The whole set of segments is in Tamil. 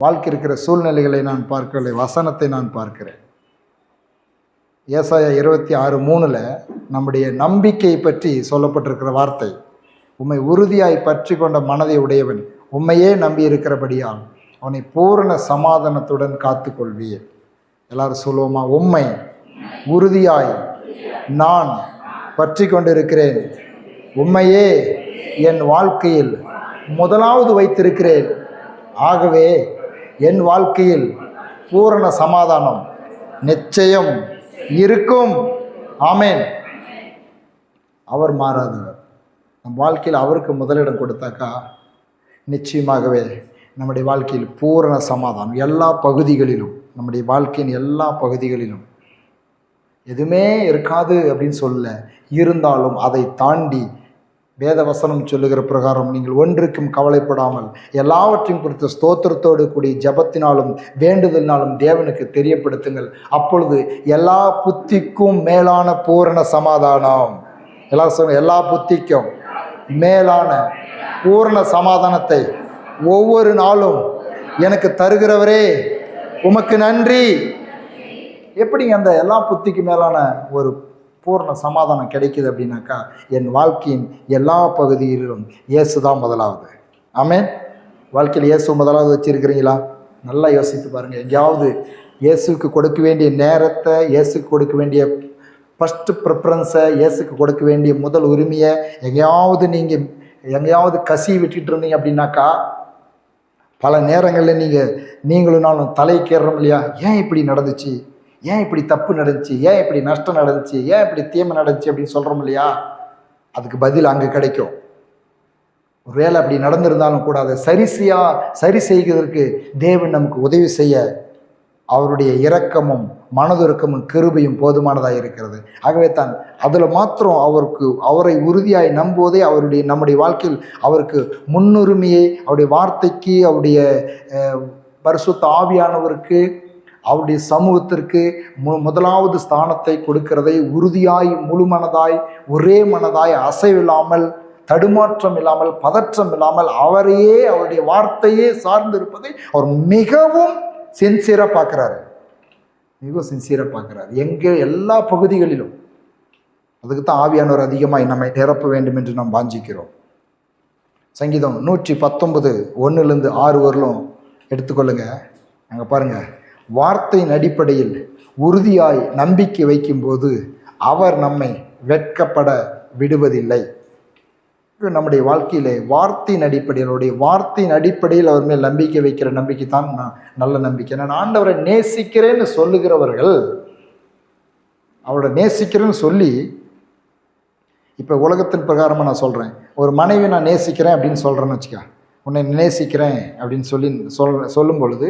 வாழ்க்கை இருக்கிற சூழ்நிலைகளை நான் பார்க்கவில்லை, வசனத்தை நான் பார்க்கிறேன். ஏசாயா 26:3 நம்முடைய நம்பிக்கை பற்றி சொல்லப்பட்டிருக்கிற வார்த்தை, உம்மை உறுதியாய் பற்றி கொண்ட மனதை உடையவன் உம்மையே நம்பி இருக்கிறபடியால் அவனை பூரண சமாதானத்துடன் காத்து கொள்வீர். எல்லாரும் சொல்லுவோமா? உம்மை உறுதியாய் நான் பற்றி கொண்டிருக்கிறேன், உம்மையே என் வாழ்க்கையில் முதலாவது வைத்திருக்கிறேன், ஆகவே என் வாழ்க்கையில் பூரண சமாதானம் நிச்சயம் இருக்கும். ஆமேன். அவர் மாறாதவர். நம் வாழ்க்கையில் அவருக்கு முதலிடம் கொடுத்தாக்கா நிச்சயமாகவே நம்முடைய வாழ்க்கையில் பூரண சமாதானம் எல்லா பகுதிகளிலும், நம்முடைய வாழ்க்கையின் எல்லா பகுதிகளிலும் எதுவுமே இருக்காது அப்படின்னு சொல்ல, இருந்தாலும் அதை தாண்டி வேத வசனம் சொல்லுகிற பிரகாரம் நீங்கள் ஒன்றுக்கும் கவலைப்படாமல் எல்லாவற்றையும் குறித்த ஸ்தோத்திரத்தோடு கூடி ஜபத்தினாலும் வேண்டுதலினாலும் தேவனுக்கு தெரியப்படுத்துங்கள். அப்பொழுது எல்லா புத்திக்கும் மேலான பூரண சமாதானம், எல்லா புத்திக்கும் மேலான பூரண சமாதானத்தை ஒவ்வொரு நாளும் எனக்கு தருகிறவரே உமக்கு நன்றி. எப்படிங்க அந்த எல்லா புத்திக்கு மேலான ஒரு பூர்ண சமாதானம் கிடைக்குது அப்படின்னாக்கா, என் வாழ்க்கையின் எல்லா பகுதியிலும் இயேசு தான் முதலாவது. ஆமேன். வாழ்க்கையில் இயேசு முதலாவது வச்சுருக்கிறீங்களா? நல்லா யோசித்து பாருங்கள். எங்கேயாவது இயேசுக்கு கொடுக்க வேண்டிய நேரத்தை, இயேசுக்கு கொடுக்க வேண்டிய ஃபஸ்ட்டு ப்ரிஃபரன்ஸை, இயேசுக்கு கொடுக்க வேண்டிய முதல் உரிமையை எங்கேயாவது கசி விட்டுட்டு இருந்தீங்க அப்படின்னாக்கா, பல நேரங்களில் நீங்களும் நானும் தலைக்கேறோம் இல்லையா? ஏன் இப்படி நடந்துச்சு, ஏன் இப்படி தப்பு நடந்துச்சு, ஏன் இப்படி நஷ்டம் நடந்துச்சு, ஏன் இப்படி தீமை நடந்துச்சு அப்படின்னு சொல்கிறோம் இல்லையா? அதுக்கு பதில் அங்கே கிடைக்கும். ஒருவேளை அப்படி நடந்திருந்தாலும் கூட அதை சரி செய்வதற்கு தேவன் நமக்கு உதவி செய்ய அவருடைய இரக்கமும் மனதுருக்கமும் கிருபையும் போதுமானதாக இருக்கிறது. ஆகவே தான் அதில் மாத்திரம் அவரை உறுதியாய் நம்புவதே நம்முடைய வாழ்க்கையில் அவருக்கு முன்னுரிமையை, அவருடைய வார்த்தைக்கு, அவருடைய பரிசுத்த ஆவியானவருக்கு, அவருடைய சமூகத்திற்கு முதலாவது ஸ்தானத்தை கொடுக்கிறதை உறுதியாய், முழுமனதாய், ஒரே மனதாய், அசைவில்லாமல், தடுமாற்றம் இல்லாமல், பதற்றம் இல்லாமல் அவரையே, அவருடைய வார்த்தையே சார்ந்து இருப்பதை அவர் மிகவும் சின்சியராக பார்க்குறாரு. மிகவும் சின்சியராக பார்க்குறாரு எல்லா பகுதிகளிலும். அதுக்கு தான் ஆவியானவர் அதிகமாக நம்மை நிரப்ப வேண்டும் என்று நாம் வாஞ்சிக்கிறோம். சங்கீதம் 119:1-6 வரலும் எடுத்துக்கொள்ளுங்க. அங்கே பாருங்கள், வார்த்தையின் அடிப்படையில் உறுதியாய் நம்பிக்கை வைக்கும்போது அவர் நம்மை வெட்கப்பட விடுவதில்லை. நம்முடைய வாழ்க்கையிலே வார்த்தையின் அடிப்படையில் அவர் மேல் நம்பிக்கை வைக்கிற நம்பிக்கை தான் நல்ல நம்பிக்கை. நான் ஆண்டவரை நேசிக்கிறேன்னு சொல்லுகிறவர்கள், அவரோட நேசிக்கிறேன்னு சொல்லி, இப்போ உலகத்தின் பிரகாரமாக நான் சொல்கிறேன், ஒரு மனைவி நான் நேசிக்கிறேன் அப்படின்னு சொல்கிறேன்னு வச்சுக்க, உன்னை நேசிக்கிறேன் அப்படின்னு சொல்லும் பொழுது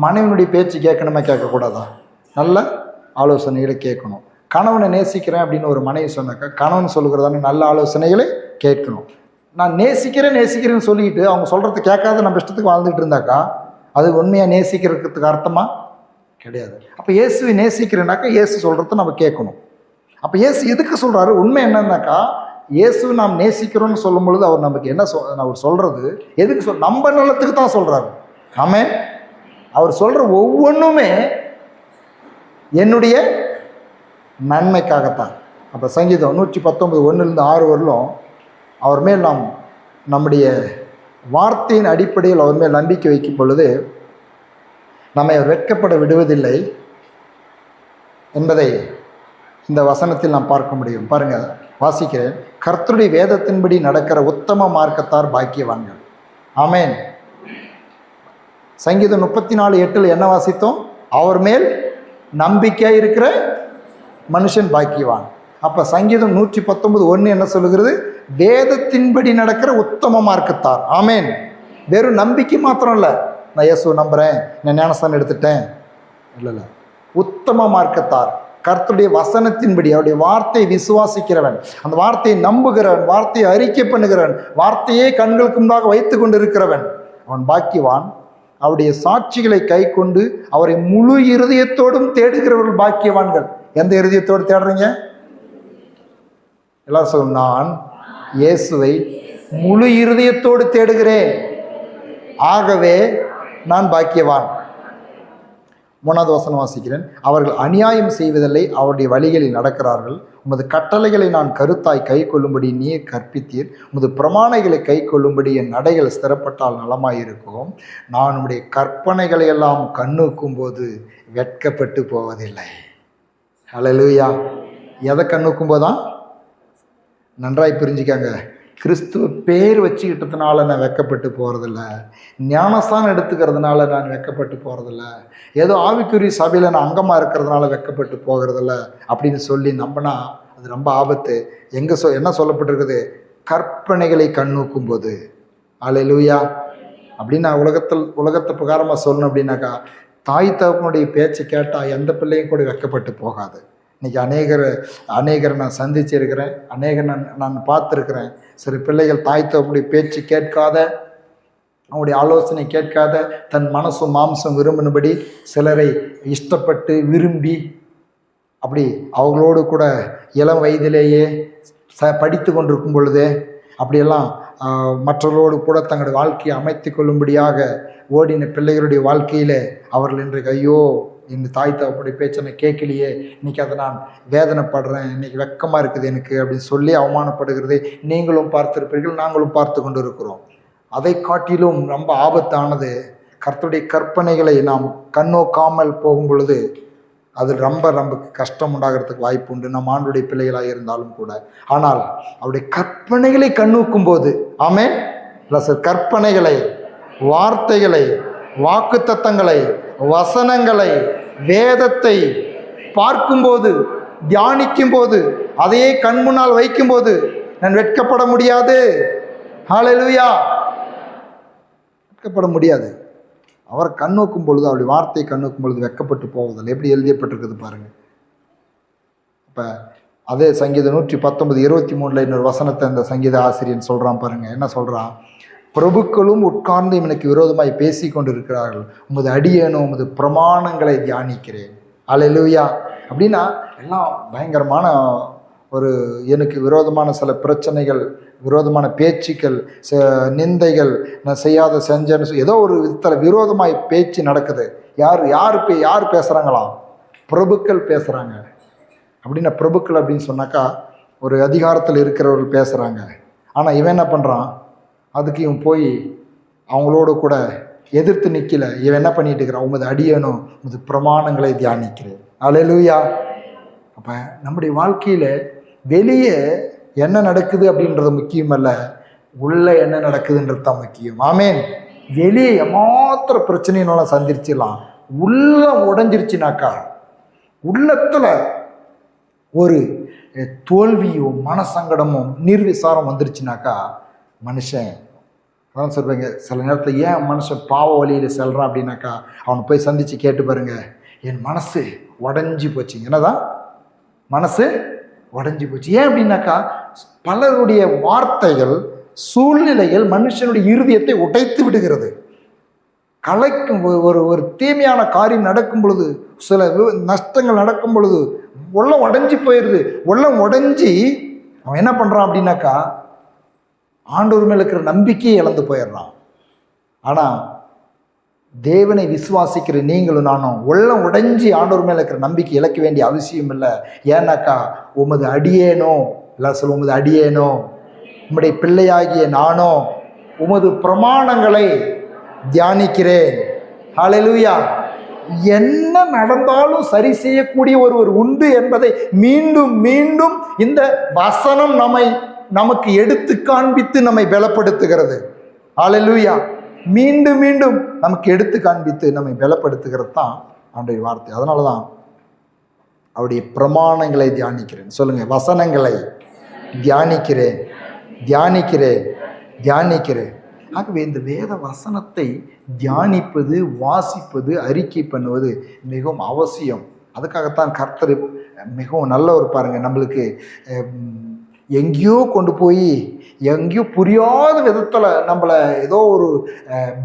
மனைவினுடைய பேச்சு கேட்கணுமா, கேட்கக்கூடாதா? நல்ல ஆலோசனைகளை கேட்கணும். கணவனை நேசிக்கிறேன் அப்படின்னு ஒரு மனைவி சொன்னாக்கா, கணவன் சொல்லுகிறதான நல்ல ஆலோசனைகளை கேட்கணும். நான் நேசிக்கிறேன்னு சொல்லிக்கிட்டு அவங்க சொல்கிறது கேட்காத நம்ம இஷ்டத்துக்கு வாழ்ந்துட்டு இருந்தாக்கா அது உண்மையாக நேசிக்கிறதுக்கு அர்த்தமா? கிடையாது. அப்போ இயேசுவை நேசிக்கிறேன்னாக்கா இயேசு சொல்கிறத நம்ம கேட்கணும். அப்போ இயேசு எதுக்கு சொல்கிறாரு? உண்மை என்னன்னாக்கா, இயேசு நாம் நேசிக்கிறோன்னு சொல்லும் பொழுது அவர் நமக்கு என்ன அவர் சொல்கிறது எதுக்கு நம்ம நலத்துக்கு தான் சொல்கிறாரு. ஆமென். அவர் சொல்கிற ஒவ்வொன்றுமே என்னுடைய நன்மைக்காகத்தான். அப்போ சங்கீதம் 119:1-6 வரலும் அவர் மேல் நம்முடைய வார்த்தையின் அடிப்படையில் அவர் மேல் நம்பிக்கை வைக்கும் பொழுது நம்மை வெட்கப்பட விடுவதில்லை என்பதை இந்த வசனத்தில் நாம் பார்க்க முடியும். பாருங்கள், வாசிக்கிறேன். கர்த்தருடைய வேதத்தின்படி நடக்கிற உத்தம மார்க்கத்தார் பாக்கியவான்கள். ஆமேன். சங்கீதம் 34:8 என்ன வாசித்தோம்? அவர் மேல் நம்பிக்கையாக இருக்கிற மனுஷன் பாக்கியவான். அப்போ சங்கீதம் 119:1 என்ன சொல்லுகிறது? வேதத்தின்படி நடக்கிற உத்தம மார்க்கத்தார். ஆமேன். வெறும் நம்பிக்கை மாத்திரம் இல்லை, நான் இயேசுவை நம்புகிறேன், நான் ஞானஸ்தானம் எடுத்துட்டேன், இல்லை. உத்தம மார்க்கத்தார், கர்த்தருடைய வசனத்தின்படி, அவருடைய வார்த்தையை விசுவாசிக்கிறவன், அந்த வார்த்தையை நம்புகிறவன், வார்த்தையை அறிக்கை பண்ணுகிறவன், வார்த்தையே கண்களுக்கு முன்பாக வைத்து கொண்டு இருக்கிறவன், அவன் பாக்கியவான். அவருடைய சாட்சிகளை கை கொண்டு அவரை முழு இருதயத்தோடும் தேடுகிறவர்கள் பாக்கியவான்கள். எந்த இருதயத்தோடு தேடுறீங்க? எல்லாரும் சொல்லும், நான் இயேசுவை முழு இருதயத்தோடு தேடுகிறேன், ஆகவே நான் பாக்கியவான். 3வது வசனம் வாசிக்கிறேன். அவர்கள் அநியாயம் செய்வதில்லை, அவருடைய வழிகளில் நடக்கிறார்கள். உமது கட்டளைகளை நான் கருத்தாய் கை கொள்ளும்படி நீர் கற்பித்தீர். உமது பிரமாணைகளை கை கொள்ளும்படி என் நடைகள் ஸ்திரப்பட்டால் நலமாயிருக்கும். நான் உம்முடைய கற்பனைகளை எல்லாம் கண்ணூக்கும் போது வெட்கப்பட்டு போவதில்லை. ஹல்லேலூயா. எதை கண்ணூக்கும் போதான்? நன்றாய் புரிஞ்சுக்காங்க. கிறிஸ்துவ பேர் வச்சுக்கிட்டதுனால நான் வெட்கப்பட்டு போகிறதில்ல, ஞானஸ்தானம் எடுத்துக்கிறதுனால நான் வெட்கப்பட்டு போகிறதில்ல, ஏதோ ஆவிக்குரிய சபையில் நான் அங்கமாக இருக்கிறதுனால வெட்கப்பட்டு போகிறதில்ல அப்படின்னு சொல்லி நம்பினா அது ரொம்ப ஆபத்து. எங்கே என்ன சொல்லப்பட்டிருக்குது? கற்பனைகளை கண்ணூக்கும் போது. ஹல்லேலூயா. அப்படின்னு நான் உலகத்தை பிரகாரமாக சொல்லணும் அப்படின்னாக்கா, தாய் தகப்பனுடைய பேச்சு கேட்டால் எந்த பிள்ளையும் கூட வெட்கப்பட்டு போகாது. இன்றைக்கி அநேகரை நான் சந்திச்சிருக்கிறேன், நான் பார்த்துருக்கிறேன். சில பிள்ளைகள் தாய் தகப்பனுடைய பேச்சு கேட்காத, அவனுடைய ஆலோசனை கேட்காத, தன் மனசும் மாம்சம் விரும்பினபடி சிலரை இஷ்டப்பட்டு விரும்பி அப்படி அவங்களோடு கூட இளம் வயதிலேயே படித்து கொண்டிருக்கும் பொழுதே அப்படியெல்லாம் மற்றவர்களோடு கூட தங்களுடைய வாழ்க்கையை அமைத்து கொள்ளும்படியாக ஓடின பிள்ளைகளுடைய வாழ்க்கையில் அவர்கள் இன்றைக்கு ஐயோ எங்கள் தாய் தகப்பனுடைய பேச்சை நான் கேட்கலையே, இன்றைக்கி அதை நான் வேதனைப்படுறேன், இன்றைக்கி வெக்கமாக இருக்குது எனக்கு அப்படின்னு சொல்லி அவமானப்படுகிறதை நீங்களும் பார்த்திருப்பீர்கள், நாங்களும் பார்த்து கொண்டு இருக்கிறோம். அதை காட்டிலும் ரொம்ப ஆபத்தானது கர்த்தருடைய கற்பனைகளை நாம் கண்ணோக்காமல் போகும் பொழுது அது ரொம்ப கஷ்டம் உண்டாகிறதுக்கு வாய்ப்பு உண்டு, நம்ம ஆண்டுடைய பிள்ளைகளாக இருந்தாலும் கூட. ஆனால் அவருடைய கற்பனைகளை கண்ணூக்கும் போது, ஆமென், ப்ளஸ் கற்பனைகளை, வார்த்தைகளை, வாக்குத்தத்தங்களை, வசனங்களை, வேதத்தை பார்க்கும்போது, தியானிக்கும் போது, அதையே கண் முன்னால் வைக்கும்போது நான் வெட்கப்பட முடியாது. ஹல்லேலூயா. வெட்கப்பட முடியாது. அவர் கண்ணோக்கும் பொழுது, அவருடைய வார்த்தையை கண்ணோக்கும் பொழுது வெட்கப்பட்டு போவதில்லை. எப்படி எழுதியப்பட்டிருக்குது பாருங்க. இப்போ அதே சங்கீதம் 119:23 இன்னொரு வசனத்தை அந்த சங்கீத ஆசிரியன் சொல்கிறான் பாருங்க. என்ன சொல்கிறான்? பிரபுக்களும் உட்கார்ந்து எனக்கு விரோதமாய் பேசி கொண்டு இருக்கிறார்கள், உமது அடியேனோ உமது பிரமாணங்களை தியானிக்கிறேன். ஹல்லேலூயா. அப்படின்னா எல்லாம் பயங்கரமான ஒரு எனக்கு விரோதமான சில பிரச்சனைகள், விரோதமான பேச்சுக்கள், நிந்தைகள், நான் செய்யாத செஞ்சேன்னு ஏதோ ஒரு விதத்தில் விரோதமாய் பேச்சு நடக்குது. யார் பேசுகிறாங்களாம்? பிரபுக்கள் பேசுகிறாங்க. அப்படின்னா பிரபுக்கள் அப்படின்னு சொன்னாக்கா ஒரு அதிகாரத்தில் இருக்கிறவர்கள் பேசுகிறாங்க. ஆனால் இவன் என்ன பண்ணுறான்? அதுக்கு இவன் போய் அவங்களோடு கூட எதிர்த்து நிற்கல. இவன் என்ன பண்ணிட்டு இருக்கிறான்? உமது அடியேனும் உமது பிரமாணங்களை தியானிக்கிறேன். ஹல்லேலூயா. அப்போ நம்முடைய வாழ்க்கையில் வெளியே என்ன நடக்குது அப்படின்றது முக்கியம் அல்ல, உள்ள என்ன நடக்குதுன்றது தான் முக்கியம். ஆமேன். வெளியே ஏமாத்திர பிரச்சனையினால சந்திச்சிடலாம், உள்ள உடஞ்சிருச்சுனாக்கா, உள்ளத்தில் ஒரு தோல்வியோ மனசங்கடமும் நிர்விசாரம் வந்துருச்சுனாக்கா மனுஷன் அதான் சொல்லுவாங்க. சில நேரத்தில் ஏன் மனுஷன் பாவ வழியில் செல்கிறான் அப்படின்னாக்கா, அவனை போய் சந்தித்து கேட்டு பாருங்க, என் மனசு உடஞ்சி போச்சு. என்னதான் மனசு உடஞ்சி போச்சு. ஏன் அப்படின்னாக்கா பலருடைய வார்த்தைகள், சூழ்நிலைகள் மனுஷனுடைய இருதயத்தை உடைத்து விடுகிறது. கலைக்கும் ஒரு தீமையான காரியம் நடக்கும் பொழுது, சில நஷ்டங்கள் நடக்கும் பொழுது உள்ளம் உடஞ்சி போயிடுது. உள்ளம் உடஞ்சி அவன் என்ன பண்ணுறான் அப்படின்னாக்கா ஆண்டவர் மேல இருக்கிற நம்பிக்கையை இழந்து போயிடுறான். ஆனால் தேவனை விசுவாசிக்கிற நீங்களும் நானும் உள்ளம் உடைஞ்சி ஆண்டவர் மேல இருக்கிற நம்பிக்கை இழக்க வேண்டிய அவசியம் இல்லை. ஏன்னாக்கா உமது அடியேனோ, இல்லை சொல்ல உமது அடியேனோ, உம்முடைய பிள்ளையாகிய நானோ உமது பிரமாணங்களை தியானிக்கிறேன். ஹல்லேலூயா. என்ன நடந்தாலும் சரி செய்யக்கூடிய ஒருவர் உண்டு என்பதை மீண்டும் மீண்டும் இந்த வசனம் நமக்கு எடுத்து காண்பித்து நம்மை பலப்படுத்துகிறது. ஹல்லேலூயா. மீண்டும் மீண்டும் நமக்கு எடுத்து காண்பித்து நம்மை பலப்படுத்துகிறது தான் அவருடைய வார்த்தை. அதனால தான் அவருடைய பிரமாணங்களை தியானிக்கிறேன். சொல்லுங்க, வசனங்களை தியானிக்கிறேன், தியானிக்கிறேன், தியானிக்கிறேன். ஆகவே இந்த வேத வசனத்தை தியானிப்பது, வாசிப்பது, அறிக்கை பண்ணுவது மிகவும் அவசியம். அதுக்காகத்தான் கர்த்தர் மிகவும் நல்லவர் பாருங்க. நம்மளுக்கு எங்கேயோ கொண்டு போய் எங்கேயோ புரியாத விதத்தில் நம்மளை ஏதோ ஒரு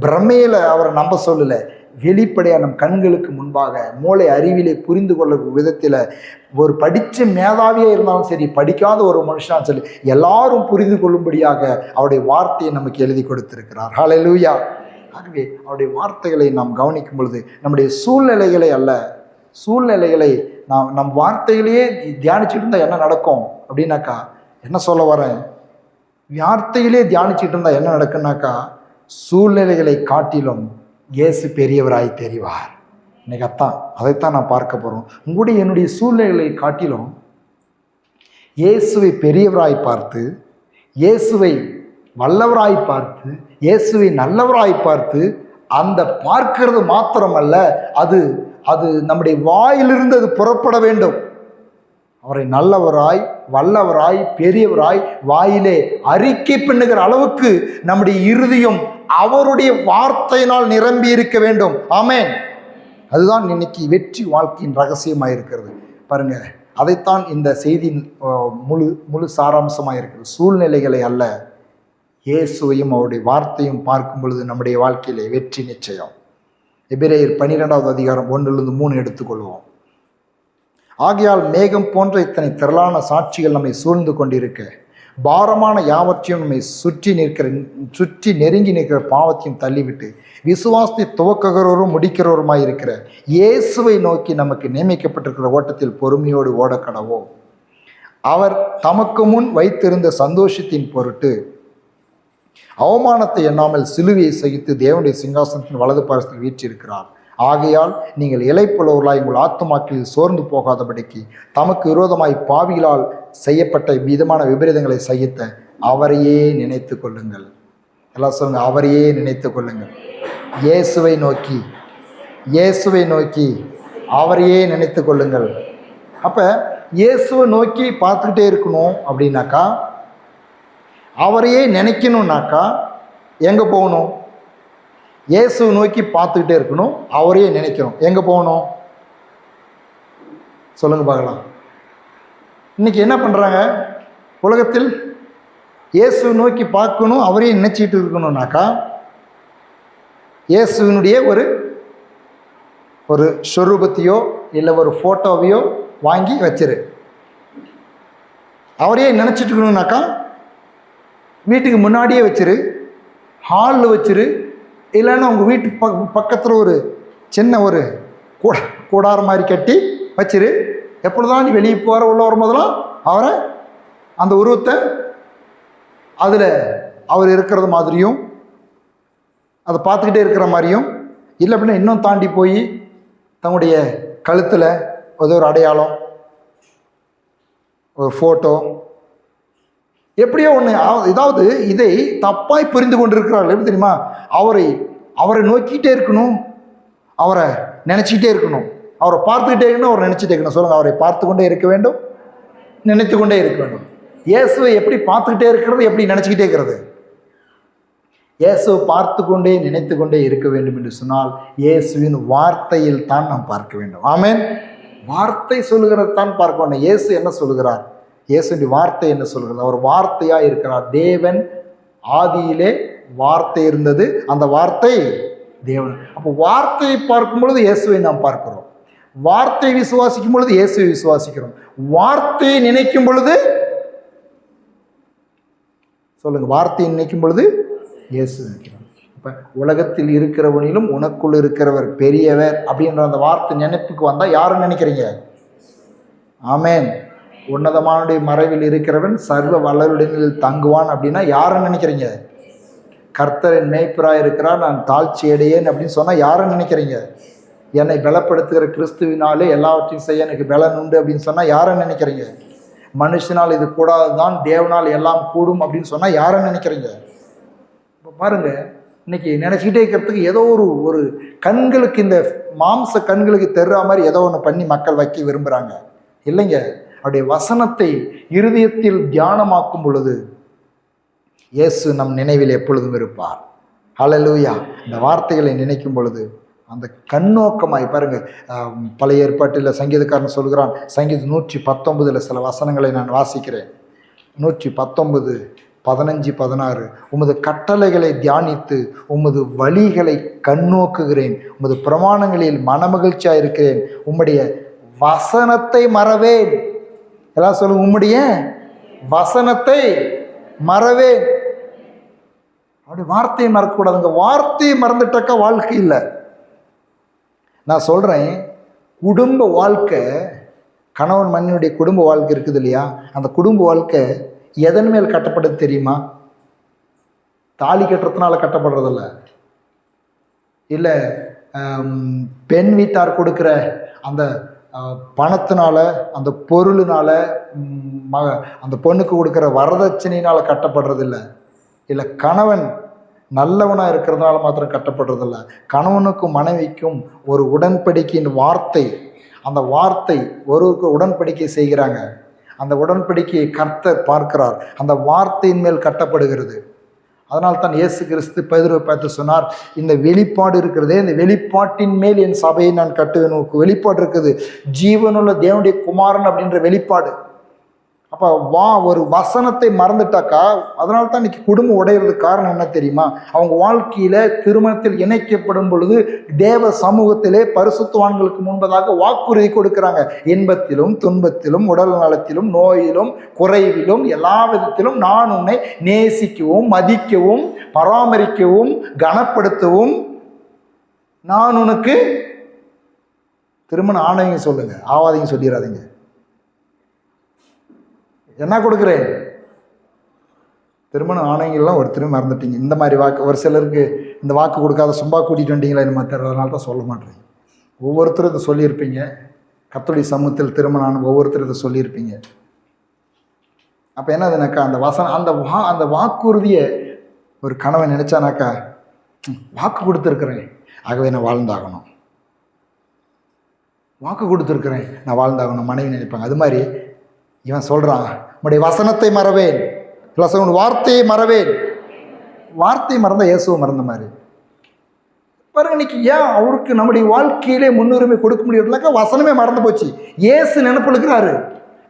பிரமையில் அவரை நம்ப சொல்லலை. வெளிப்படையாக நம் கண்களுக்கு முன்பாக மூளை அறிவிலே புரிந்து கொள்ள விதத்தில் ஒரு படித்த மேதாவியாக இருந்தாலும் சரி, படிக்காத ஒரு மனுஷனாலும் சரி, எல்லாரும் புரிந்து கொள்ளும்படியாக அவருடைய வார்த்தையை நமக்கு எழுதி கொடுத்திருக்கிறார். ஹல்லேலூயா. ஆகவே அவருடைய வார்த்தைகளை நாம் கவனிக்கும் பொழுது நம்முடைய சூழ்நிலைகளை அல்ல, சூழ்நிலைகளை நம் வார்த்தைகளையே தியானிச்சுட்டு இருந்தால் என்ன நடக்கும் அப்படின்னாக்கா, என்ன சொல்ல வரேன், வார்த்தையிலே தியானிச்சுட்டு இருந்தால் என்ன நடக்குன்னாக்கா, சூழ்நிலைகளை காட்டிலும் இயேசு பெரியவராய் தெரிவார். இன்னைக்கு அதைத்தான் நான் பார்க்க போகிறோம். உங்களுடைய என்னுடைய சூழ்நிலைகளை காட்டிலும் இயேசுவை பெரியவராய் பார்த்து, இயேசுவை வல்லவராய் பார்த்து, இயேசுவை நல்லவராய் பார்த்து, அந்த பார்க்கிறது மாத்திரமல்ல, அது நம்முடைய வாயிலிருந்து அது புறப்பட வேண்டும். அவரை நல்லவராய், வல்லவராய், பெரியவராய் வாயிலே அறிக்கை பண்ணுகிற அளவுக்கு நம்முடைய இருதயம் அவருடைய வார்த்தையினால் நிரம்பி இருக்க வேண்டும். ஆமென். அதுதான் இன்னைக்கு வெற்றி வாழ்க்கையின் ரகசியமாக இருக்கிறது. பாருங்க, அதைத்தான் இந்த செய்தியின் முழு சாராம்சமாக இருக்கிறது. சூழ்நிலைகளை அல்ல, இயேசுவையும் அவருடைய வார்த்தையும் பார்க்கும் பொழுது நம்முடைய வாழ்க்கையிலே வெற்றி நிச்சயம். எபிரேயர் 12வது அதிகாரம் 1-3 எடுத்துக்கொள்வோம். ஆகையால் மேகம் போன்ற இத்தனை திரளான சாட்சிகள் நம்மை சூழ்ந்து கொண்டிருக்க, பாரமான யாவற்றையும் நம்மை சுற்றி நெருங்கி நிற்கிற பாவத்தையும் தள்ளிவிட்டு, விசுவாசத்தை துவக்குகிறவரும் முடிக்கிறவருமாய் இருக்கிற இயேசுவை நோக்கி நமக்கு நியமிக்கப்பட்டிருக்கிற ஓட்டத்தில் பொறுமையோடு ஓடக்கடவோம். அவர் தமக்கு முன் வைத்திருந்த சந்தோஷத்தின் பொருட்டு அவமானத்தை எண்ணாமல் சிலுவையை சகித்து தேவனுடைய சிங்காசனத்தின் வலது பாரசத்தில் வீற்றிருக்கிறார். ஆகையால் நீங்கள் இளைப்புள்ளவர்களாய் உங்கள் ஆத்துமாக்களில் சோர்ந்து போகாதபடிக்கு தமக்கு விரோதமாய் பாவிகளால் செய்யப்பட்ட விதமான விபரீதங்களை சகித்த அவரையே நினைத்து கொள்ளுங்கள். எல்லாம் சொல்லுங்க, அவரையே நினைத்து கொள்ளுங்கள். இயேசுவை நோக்கி அவரையே நினைத்து கொள்ளுங்கள். அப்போ இயேசுவை நோக்கி பார்த்துக்கிட்டே இருக்கணும் அப்படின்னாக்கா, அவரையே நினைக்கணும்னாக்கா எங்கே போகணும்? இயேசுவை நோக்கி பார்த்துக்கிட்டே இருக்கணும், அவரையே நினைக்கணும். எங்கே போகணும் சொல்லுங்க பார்க்கலாம். இன்னைக்கு என்ன பண்ணுறாங்க உலகத்தில்? இயேசுவை நோக்கி பார்க்கணும், அவரையே நினைச்சிட்டு இருக்கணும்னாக்கா, இயேசுவினுடைய ஒரு ஸ்வரூபத்தையோ இல்லை ஒரு ஃபோட்டோவையோ வாங்கி வச்சிரு. அவரையே நினச்சிட்டு இருக்கணும்னாக்கா வீட்டுக்கு முன்னாடியே வச்சிரு, ஹாலில் வச்சிரு, இல்லைன்னா உங்கள் வீட்டு பக்கத்தில் ஒரு சின்ன ஒரு கூடாரம் மாதிரி கட்டி வச்சிரு. எப்பொழுதுதான் நீ வெளியே போகிற உள்ள வரும்போதெல்லாம் அவரை, அந்த உருவத்தை அதில் அவர் இருக்கிறது மாதிரியும் அதை பார்த்துக்கிட்டே இருக்கிற மாதிரியும், இல்லை அப்படின்னா இன்னும் தாண்டி போய் தன்னுடைய கழுத்தில் ஏதோ ஒரு அடையாளம், ஒரு ஃபோட்டோ, எப்படியோ ஒன்று, ஏதாவது இதை தப்பாய் புரிந்து கொண்டிருக்கிறார்கள். எப்படி தெரியுமா? அவரை நோக்கிட்டே இருக்கணும், அவரை நினச்சிக்கிட்டே இருக்கணும், அவரை பார்த்துக்கிட்டே இருக்கணும், அவரை நினச்சிட்டே இருக்கணும். சொல்லுங்கள், அவரை பார்த்து கொண்டே இருக்க வேண்டும், நினைத்து கொண்டே இருக்க வேண்டும். இயேசுவை எப்படி பார்த்துக்கிட்டே இருக்கிறது, எப்படி நினச்சிக்கிட்டே இருக்கிறது? இயேசுவை பார்த்து கொண்டே நினைத்து கொண்டே இருக்க வேண்டும் என்று சொன்னால் இயேசுவின் வார்த்தையில் தான் நாம் பார்க்க வேண்டும். ஆமென். வார்த்தை சொல்லுகிறது தான் பார்க்க வேண்டும். இயேசு என்ன சொல்லுகிறார்? இயேசுடைய வார்த்தை என்ன சொல்கிறது? அவர் வார்த்தையாக இருக்கிறார். தேவன் ஆதியிலே வார்த்தை இருந்தது, அந்த வார்த்தை தேவன். அப்போ வார்த்தையை பார்க்கும் பொழுது இயேசுவை நாம் பார்க்கிறோம், வார்த்தையை விசுவாசிக்கும் பொழுது இயேசுவை விசுவாசிக்கிறோம், வார்த்தையை நினைக்கும் பொழுது சொல்லுங்க, வார்த்தையை நினைக்கும் பொழுது இயேசு நினைக்கிறோம். இப்போ உலகத்தில் இருக்கிறவனிலும் உனக்குள் இருக்கிறவர் பெரியவர் அப்படின்ற அந்த வார்த்தை நினைப்புக்கு வந்தால் யாரும் நினைக்கிறீங்க? ஆமென். உன்னதமானுடைய மறைவில் இருக்கிறவன் சர்வ வல்லருடனில் தங்குவான் அப்படின்னா யாரை நினைக்கிறீங்க? கர்த்தரின் மேய்ப்பராக இருக்கிறார், நான் தாழ்ச்சி அடையேன் அப்படின்னு சொன்னால் யாரை நினைக்கிறீங்க? என்னை பலப்படுத்துகிற கிறிஸ்துவினாலே எல்லாவற்றையும் செய்ய எனக்கு பலன் உண்டு அப்படின்னு சொன்னால் யாரை நினைக்கிறீங்க? மனுஷனால் இது கூடாது தான், தேவனால் எல்லாம் கூடும் அப்படின்னு சொன்னால் யாரை நினைக்கிறீங்க? இப்போ பாருங்கள், இன்னைக்கு நினச்சிக்கிட்டே இருக்கிறதுக்கு ஏதோ ஒரு கண்களுக்கு, இந்த மாம்ச கண்களுக்கு தெரிற மாதிரி ஏதோ ஒன்று பண்ணி மக்கள் வைக்க விரும்புகிறாங்க. இல்லைங்க, அவருடைய வசனத்தை இருதயத்தில் தியானமாக்கும் பொழுது இயேசு நம் நினைவில் எப்பொழுதும் இருப்பார். ஹல்லேலூயா. இந்த வார்த்தைகளை நினைக்கும் பொழுது அந்த கண்ணோக்கமாய் பாருங்க. பழைய ஏற்பாட்டில் சங்கீதக்காரன் சொல்கிறான், சங்கீதம் 119 சில வசனங்களை நான் வாசிக்கிறேன். 119 15 16 உமது கட்டளைகளை தியானித்து உமது வழிகளை கண்ணோக்குகிறேன், உமது பிரமாணங்களில் மனமகிழ்ச்சியாக இருக்கிறேன், உம்முடைய வசனத்தை மறவேன். எல்லாம் சொல்லுங்க, உம்முடைய வசனத்தை மறவேன். அப்படி வார்த்தையை மறக்கக்கூடாதுங்க. வார்த்தையை மறந்துட்டாக்கா வாழ்க்கை இல்லை. நான் சொல்கிறேன், குடும்ப வாழ்க்கை, கணவன் மனைவியுடைய குடும்ப வாழ்க்கை இருக்குது இல்லையா, அந்த குடும்ப வாழ்க்கை எதன் மேல் கட்டப்படுது தெரியுமா? தாலி கட்டுறதுனால கட்டப்படுறதில்ல, இல்லை பெண் வீட்டார் கொடுக்குற அந்த பணத்தினால, அந்த பொருளினால, அந்த பொண்ணுக்கு கொடுக்குற வரதட்சணையினால் கட்டப்படுறதில்ல, இல்லை கணவன் நல்லவனாக இருக்கிறதுனால மாத்திரம் கட்டப்படுறதில்ல. கணவனுக்கும் மனைவிக்கும் ஒரு உடன்படிக்கையின் வார்த்தை, அந்த வார்த்தை ஒருவருக்கு உடன்படிக்கை செய்கிறாங்க, அந்த உடன்படிக்கையை கர்த்தர் பார்க்கிறார், அந்த வார்த்தையின் மேல் கட்டப்படுகிறது. அதனால்தான் இயேசு கிறிஸ்து பேதுருவை பார்த்து சொன்னார், இந்த வெளிப்பாடு இருக்கிறதே, இந்த வெளிப்பாட்டின் மேல் என் சபையை நான் கட்டுவேன். வெளிப்பாடு இருக்குது, ஜீவனுள்ள தேவனுடைய குமாரன் அப்படின்ற வெளிப்பாடு. அப்போ ஒரு வசனத்தை மறந்துட்டாக்கா, அதனால தான் இன்னைக்கு குடும்பம் உடையிறதுக்கு காரணம் என்ன தெரியுமா? அவங்க வாழ்க்கையில திருமணத்தில் இணைக்கப்படும் பொழுது தேவ சமூகத்திலே பரிசுத்தவான்களுக்கு முன்பதாக வாக்குறுதி கொடுக்கிறாங்க. இன்பத்திலும் துன்பத்திலும் உடல் நலத்திலும் நோயிலும் குறைவிலும் எல்லா விதத்திலும் நான் உன்னை நேசிக்கவும் மதிக்கவும் பராமரிக்கவும் கனப்படுத்தவும் நான் உனக்கு திருமணம் ஆனவங்க சொல்லுங்க, ஆவாதீங்க சொல்லிடாதீங்க. என்ன கொடுக்குறேன்? திருமணம் ஆணையங்கள்லாம் ஒருத்தரும் மறந்துட்டீங்க. இந்த மாதிரி வாக்கு ஒரு சிலருக்கு இந்த வாக்கு கொடுக்காத சும்மா கூட்டிகிட்டு வந்தீங்களா என்ன தெரியறதுனால தான் சொல்ல மாட்டேறீங்க. ஒவ்வொருத்தரும் இதை சொல்லியிருப்பீங்க. கர்த்தருடைய சமூகத்தில் திருமணம் ஆன ஒவ்வொருத்தரும் இதை சொல்லியிருப்பீங்க. அப்போ என்னதுனாக்கா, அந்த வசனம், அந்த வாக்குறுதியை ஒரு கணவன் நினச்சானாக்கா, வாக்கு கொடுத்துருக்குறேன் ஆகவே நான் வாழ்ந்தாகணும், வாக்கு கொடுத்துருக்குறேன் நான் வாழ்ந்தாகணும் மனைவி நினைப்பாங்க. அது மாதிரி இவன் சொல்கிறான், உன்னுடைய வசனத்தை மறவேன், ப்ளஸ் உன் வார்த்தையை மறவேன். வார்த்தையை மறந்தால் இயேசுவை மறந்த மாதிரி பாருங்க. இன்னைக்கு ஏன் அவருக்கு நம்முடைய வாழ்க்கையிலே முன்னுரிமை கொடுக்க முடியறதுனாக்கா, வசனமே மறந்து போச்சு. இயேசு நினைப்பு இருக்கிறாரு,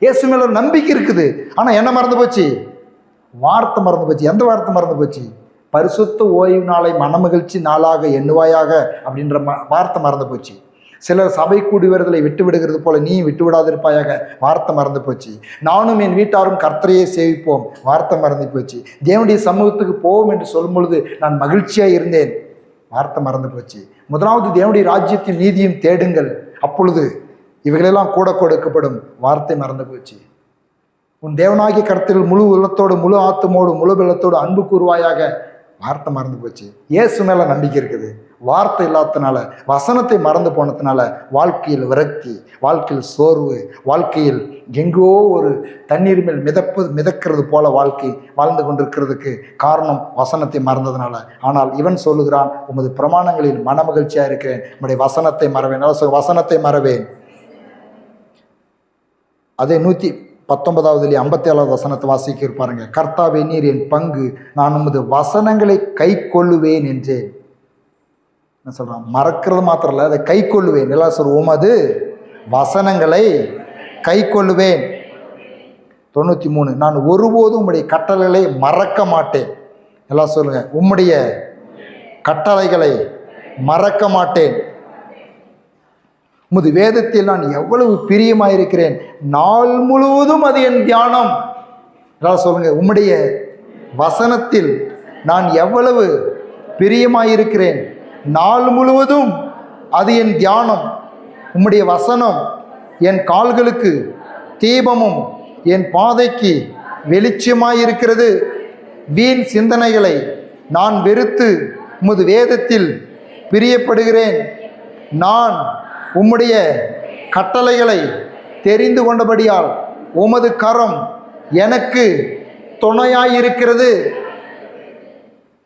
இயேசு மேல ஒரு நம்பிக்கை இருக்குது, ஆனால் என்ன மறந்து போச்சு? வார்த்தை மறந்து போச்சு. எந்த வார்த்தை மறந்து போச்சு? பரிசுத்த ஓய்வு நாளை மனமகிழ்ச்சி நாளாக எண்ணுவாயாக அப்படின்ற வார்த்தை மறந்து போச்சு. சிலர் சபை கூடி வருதலை விட்டு விடுகிறது போல நீ விட்டு விடாதிருப்பாயாக, வார்த்தை மறந்து போச்சு. நானும் என் வீட்டாரும் கர்த்தரையே சேவிப்போம், வார்த்தை மறந்து போச்சு. தேவனுடைய சமூகத்துக்கு போவோம் என்று சொல்லும் பொழுது நான் மகிழ்ச்சியாக இருந்தேன், வார்த்தை மறந்து போச்சு. முதலாவது தேவனுடைய ராஜ்யத்தையும் நீதியும் தேடுங்கள், அப்பொழுது இவைகளெல்லாம் கூட கொடுக்கப்படும், வார்த்தை மறந்து போச்சு. உன் தேவனாகிய கர்த்தரில் முழு உள்ளத்தோடு முழு ஆத்துமோடு முழு வெள்ளத்தோடு அன்பு கூறுவாயாக, வார்த்தை மறந்து போச்சு. இயேசு மேல நம்பிக்கை இருக்குது, வார்த்தை இல்லாததுனால, வசனத்தை மறந்து போனதுனால வாழ்க்கையில் விரக்தி, வாழ்க்கையில் சோர்வு, வாழ்க்கையில் எங்கோ ஒரு தண்ணீர் மேல் மிதக்கிறது போல வாழ்க்கை வாழ்ந்து கொண்டிருக்கிறதுக்கு காரணம் வசனத்தை மறந்ததுனால. ஆனால் இவன் சொல்லுகிறான், உமது பிரமாணங்களில் மனமகிழ்ச்சியா இருக்கிறேன், உம்முடைய வசனத்தை மறவேன். வசனத்தை மறவேன். அதே 119 57 வசனத்தை வாசிக்க இருப்பாருங்க. கர்த்தாவே நீர் என் பங்கு, நான் உமது வசனங்களை கை கொள்ளுவேன் என்றேன். என்ன சொல்றான்? மறக்கிறது மாத்திரம் இல்லை, அதை கை கொள்ளுவேன். எல்லாம் சொல்ற, உமது வசனங்களை கை கொள்ளுவேன். 93 நான் ஒருபோதும் உம்முடைய கட்டளைகளை மறக்க மாட்டேன். எல்லாம் சொல்லுங்க, உம்முடைய கட்டளைகளை மறக்க மாட்டேன். உமது வேதத்தில் நான் எவ்வளவு பிரியமாயிருக்கிறேன், நாள் முழுவதும் அது என் தியானம். எல்லாம் சொல்லுங்க, உம்முடைய வசனத்தில் நான் எவ்வளவு பிரியமாயிருக்கிறேன், நாள் முழுவதும் அது என் தியானம். உம்முடைய வசனம் என் கால்களுக்கு தீபமும் என் பாதைக்கு வெளிச்சமாயிருக்கிறது. வீண் சிந்தனைகளை நான் வெறுத்து உமது வேதத்தில் பிரியப்படுகிறேன். நான் உம்முடைய கட்டளைகளை தெரிந்து கொண்டபடியால் உமது கரம் எனக்கு துணையாயிருக்கிறது.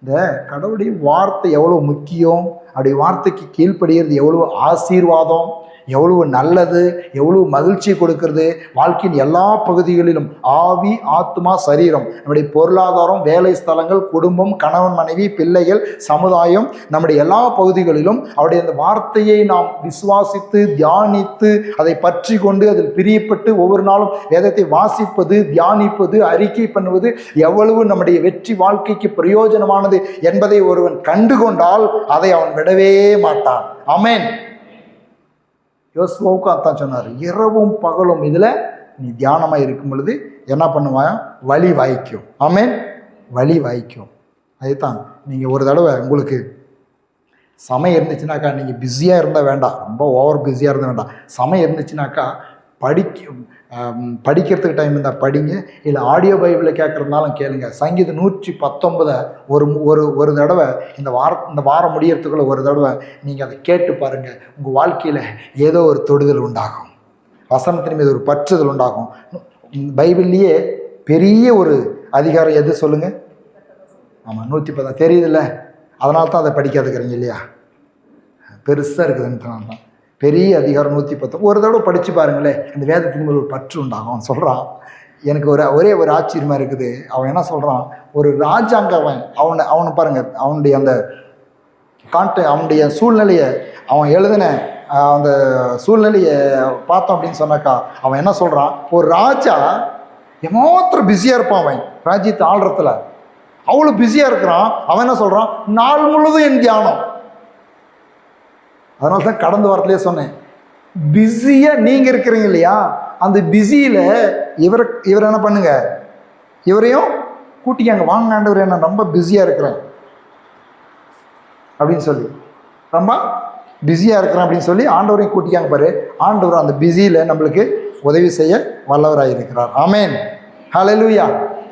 இந்த கடவுளுடைய வார்த்தை எவ்வளோ முக்கியம், அப்படி வார்த்தைக்கு கீழ்ப்படுகிறது எவ்வளவு ஆசீர்வாதம், எவ்வளவு நல்லது, எவ்வளவு மகிழ்ச்சி கொடுக்கிறது. வாழ்க்கையின் எல்லா பகுதிகளிலும் ஆவி ஆத்மா சரீரம், நம்முடைய பொருளாதாரம், வேலை ஸ்தலங்கள், குடும்பம், கணவன் மனைவி, பிள்ளைகள், சமுதாயம், நம்முடைய எல்லா பகுதிகளிலும் அவருடைய அந்த வார்த்தையை நாம் விசுவாசித்து தியானித்து அதை பற்றி கொண்டு அதில் பிரியப்பட்டு ஒவ்வொரு நாளும் வேதத்தை வாசிப்பது, தியானிப்பது, அறிக்கை பண்ணுவது எவ்வளவு நம்முடைய வெற்றி வாழ்க்கைக்கு பிரயோஜனமானது என்பதை ஒருவன் கண்டுகொண்டால் அதை அவன் விடவே மாட்டான். ஆமென். யோசுவாவுக்கும் அதான் சொன்னார், இரவும் பகலும் இதில் நீ தியானமாக இருக்கும் பொழுது என்ன பண்ணுவான்? வழி வாய்க்கும். ஆமென். வழி வாய்க்கும். அதுதான் நீங்கள் ஒரு தடவை உங்களுக்கு சமயம் இருந்துச்சுனாக்கா, நீங்கள் பிஸியாக இருந்தால் வேண்டாம், ரொம்ப ஓவர் பிஸியாக இருந்தால் வேண்டாம். சமயம் இருந்துச்சுனாக்கா படிக்கிறதுக்கு டைம் இருந்தால் படிங்க, இல்லை ஆடியோ பைபிளில் கேட்குறதுனாலும் கேளுங்க. சங்கீதம் 119 ஒரு தடவை இந்த வாரம் முடியறதுக்குள்ளே ஒரு தடவை நீங்கள் அதை கேட்டு பாருங்கள். உங்கள் வாழ்க்கையில் ஏதோ ஒரு தொடுதல் உண்டாகும், வசனத்தின் மீது ஒரு பற்றுதல் உண்டாகும். பைபிள்லேயே பெரிய ஒரு அதிகாரம் எது சொல்லுங்கள்? ஆமாம், 110 தெரியுதுல்ல, அதனால தான் அதை படிக்காதுக்கிறீங்க இல்லையா? பெருசாக இருக்குதுன்ட்டு தான் பெரிய அதிகாரம் 110 ஒரு தடவை படித்து பாருங்களேன். இந்த வேதத்தின் மேல் ஒரு பற்று உண்டாகும். சொல்கிறான், எனக்கு ஒரே ஒரு ஆச்சரியமாக இருக்குது. அவன் என்ன சொல்கிறான், ஒரு ராஜாங்கவன் அவனை பாருங்கள், அவனுடைய அந்த அவனுடைய சூழ்நிலையை அவன் எழுதின அந்த சூழ்நிலையை பார்த்தோம் அப்படின்னு சொன்னாக்கா, அவன் என்ன சொல்கிறான், ஒரு ராஜா ஏமாத்திரம் பிஸியாக இருப்பான். அவன் ராஜ்யத்தை ஆள்றதுல அவ்வளோ பிஸியாக இருக்கிறான். அவன் என்ன சொல்கிறான், நாள் முழுதும் என் தியானம். அதனால தான் கடந்த வாரத்திலே சொன்னேன், பிஸியாக நீங்கள் இருக்கிறீங்க இல்லையா, அந்த பிஸியில் இவர் என்ன பண்ணுங்க, இவரையும் கூட்டிக்காங்க. வாங்க ஆண்டவர், நான் ரொம்ப பிஸியாக இருக்கிறேன் அப்படின்னு சொல்லி, ரொம்ப பிஸியாக இருக்கிறேன் அப்படின்னு சொல்லி ஆண்டவரையும் கூட்டிக்காங்க பாரு. ஆண்டவர் அந்த பிஸியில் நம்மளுக்கு உதவி செய்ய வல்லவராக இருக்கிறார். ஆமேன், ஹல்லேலூயா.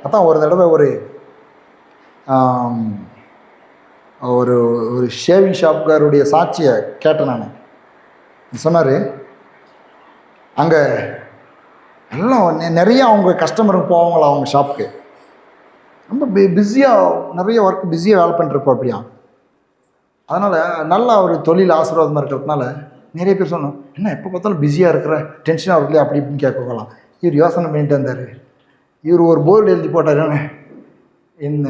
அதான் ஒரு தடவை ஒரு ஒரு ஒரு ஷேவிங் ஷாப்காருடைய சாட்சியை கேட்டேன் நான். சொன்னார், அங்கே எல்லாம் நிறைய அவங்க கஸ்டமருங்க போவாங்களா அவங்க ஷாப்புக்கு, ரொம்ப பிஸியாக நிறைய ஒர்க் பிஸியாக வேலை பண்ணிருப்போம் அப்படியா. அதனால் நல்லா ஒரு தொழில் ஆசீர்வாதமாக இருக்கிறதுனால நிறைய பேர் சொன்னோம், என்ன எப்போ பார்த்தாலும் பிஸியாக இருக்கிற, டென்ஷனாக இருக்குல்லையே அப்படி இப்படின்னு கேட்கலாம். இவர் யோசனை பண்ணிட்டு இருந்தார். இவர் ஒரு போர்டு எழுதி போட்டார், என்ன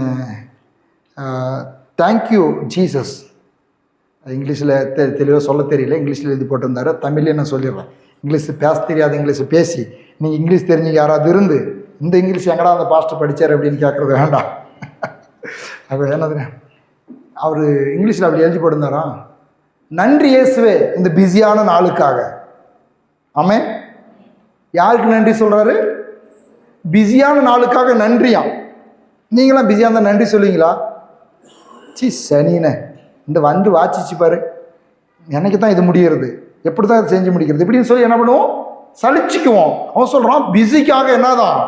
தேங்க்யூ ஜீசஸ். இங்கிலீஷில் தெளிவாக சொல்ல தெரியல, இங்கிலீஷில் எழுதி போட்டிருந்தாரு. தமிழ்லேயே நான் சொல்லிடுறேன். இங்கிலீஷ் பேச தெரியாது, இங்கிலீஷை பேசி நீங்கள் இங்கிலீஷ் தெரிஞ்சு யாராவது இருந்து இந்த இங்கிலீஷ் எங்கடா அந்த பாஸ்டர் படித்தார் அப்படின்னு கேட்குறது வேண்டாம். அப்போ என்னது, அவர் இங்கிலீஷில் அப்படி எழுதி போட்டிருந்தாரா, நன்றி இயேசுவே இந்த பிஸியான நாளுக்காக. ஆமென். யாருக்கு நன்றி சொல்கிறாரு? பிஸியான நாளுக்காக நன்றியாம். நீங்களாம் பிஸியாக இருந்தால் நன்றி சொல்லுவீங்களா? சனினே இந்த வந்து வாச்சிச்சு பாரு, எனக்கு தான் இது முடிகிறது, எப்படி தான் இது செஞ்சு முடிக்கிறது இப்படின்னு சொல்லி என்ன பண்ணுவோம், சலிச்சுக்குவோம். அவன் சொல்கிறான், பிஸிக்காக என்னதான்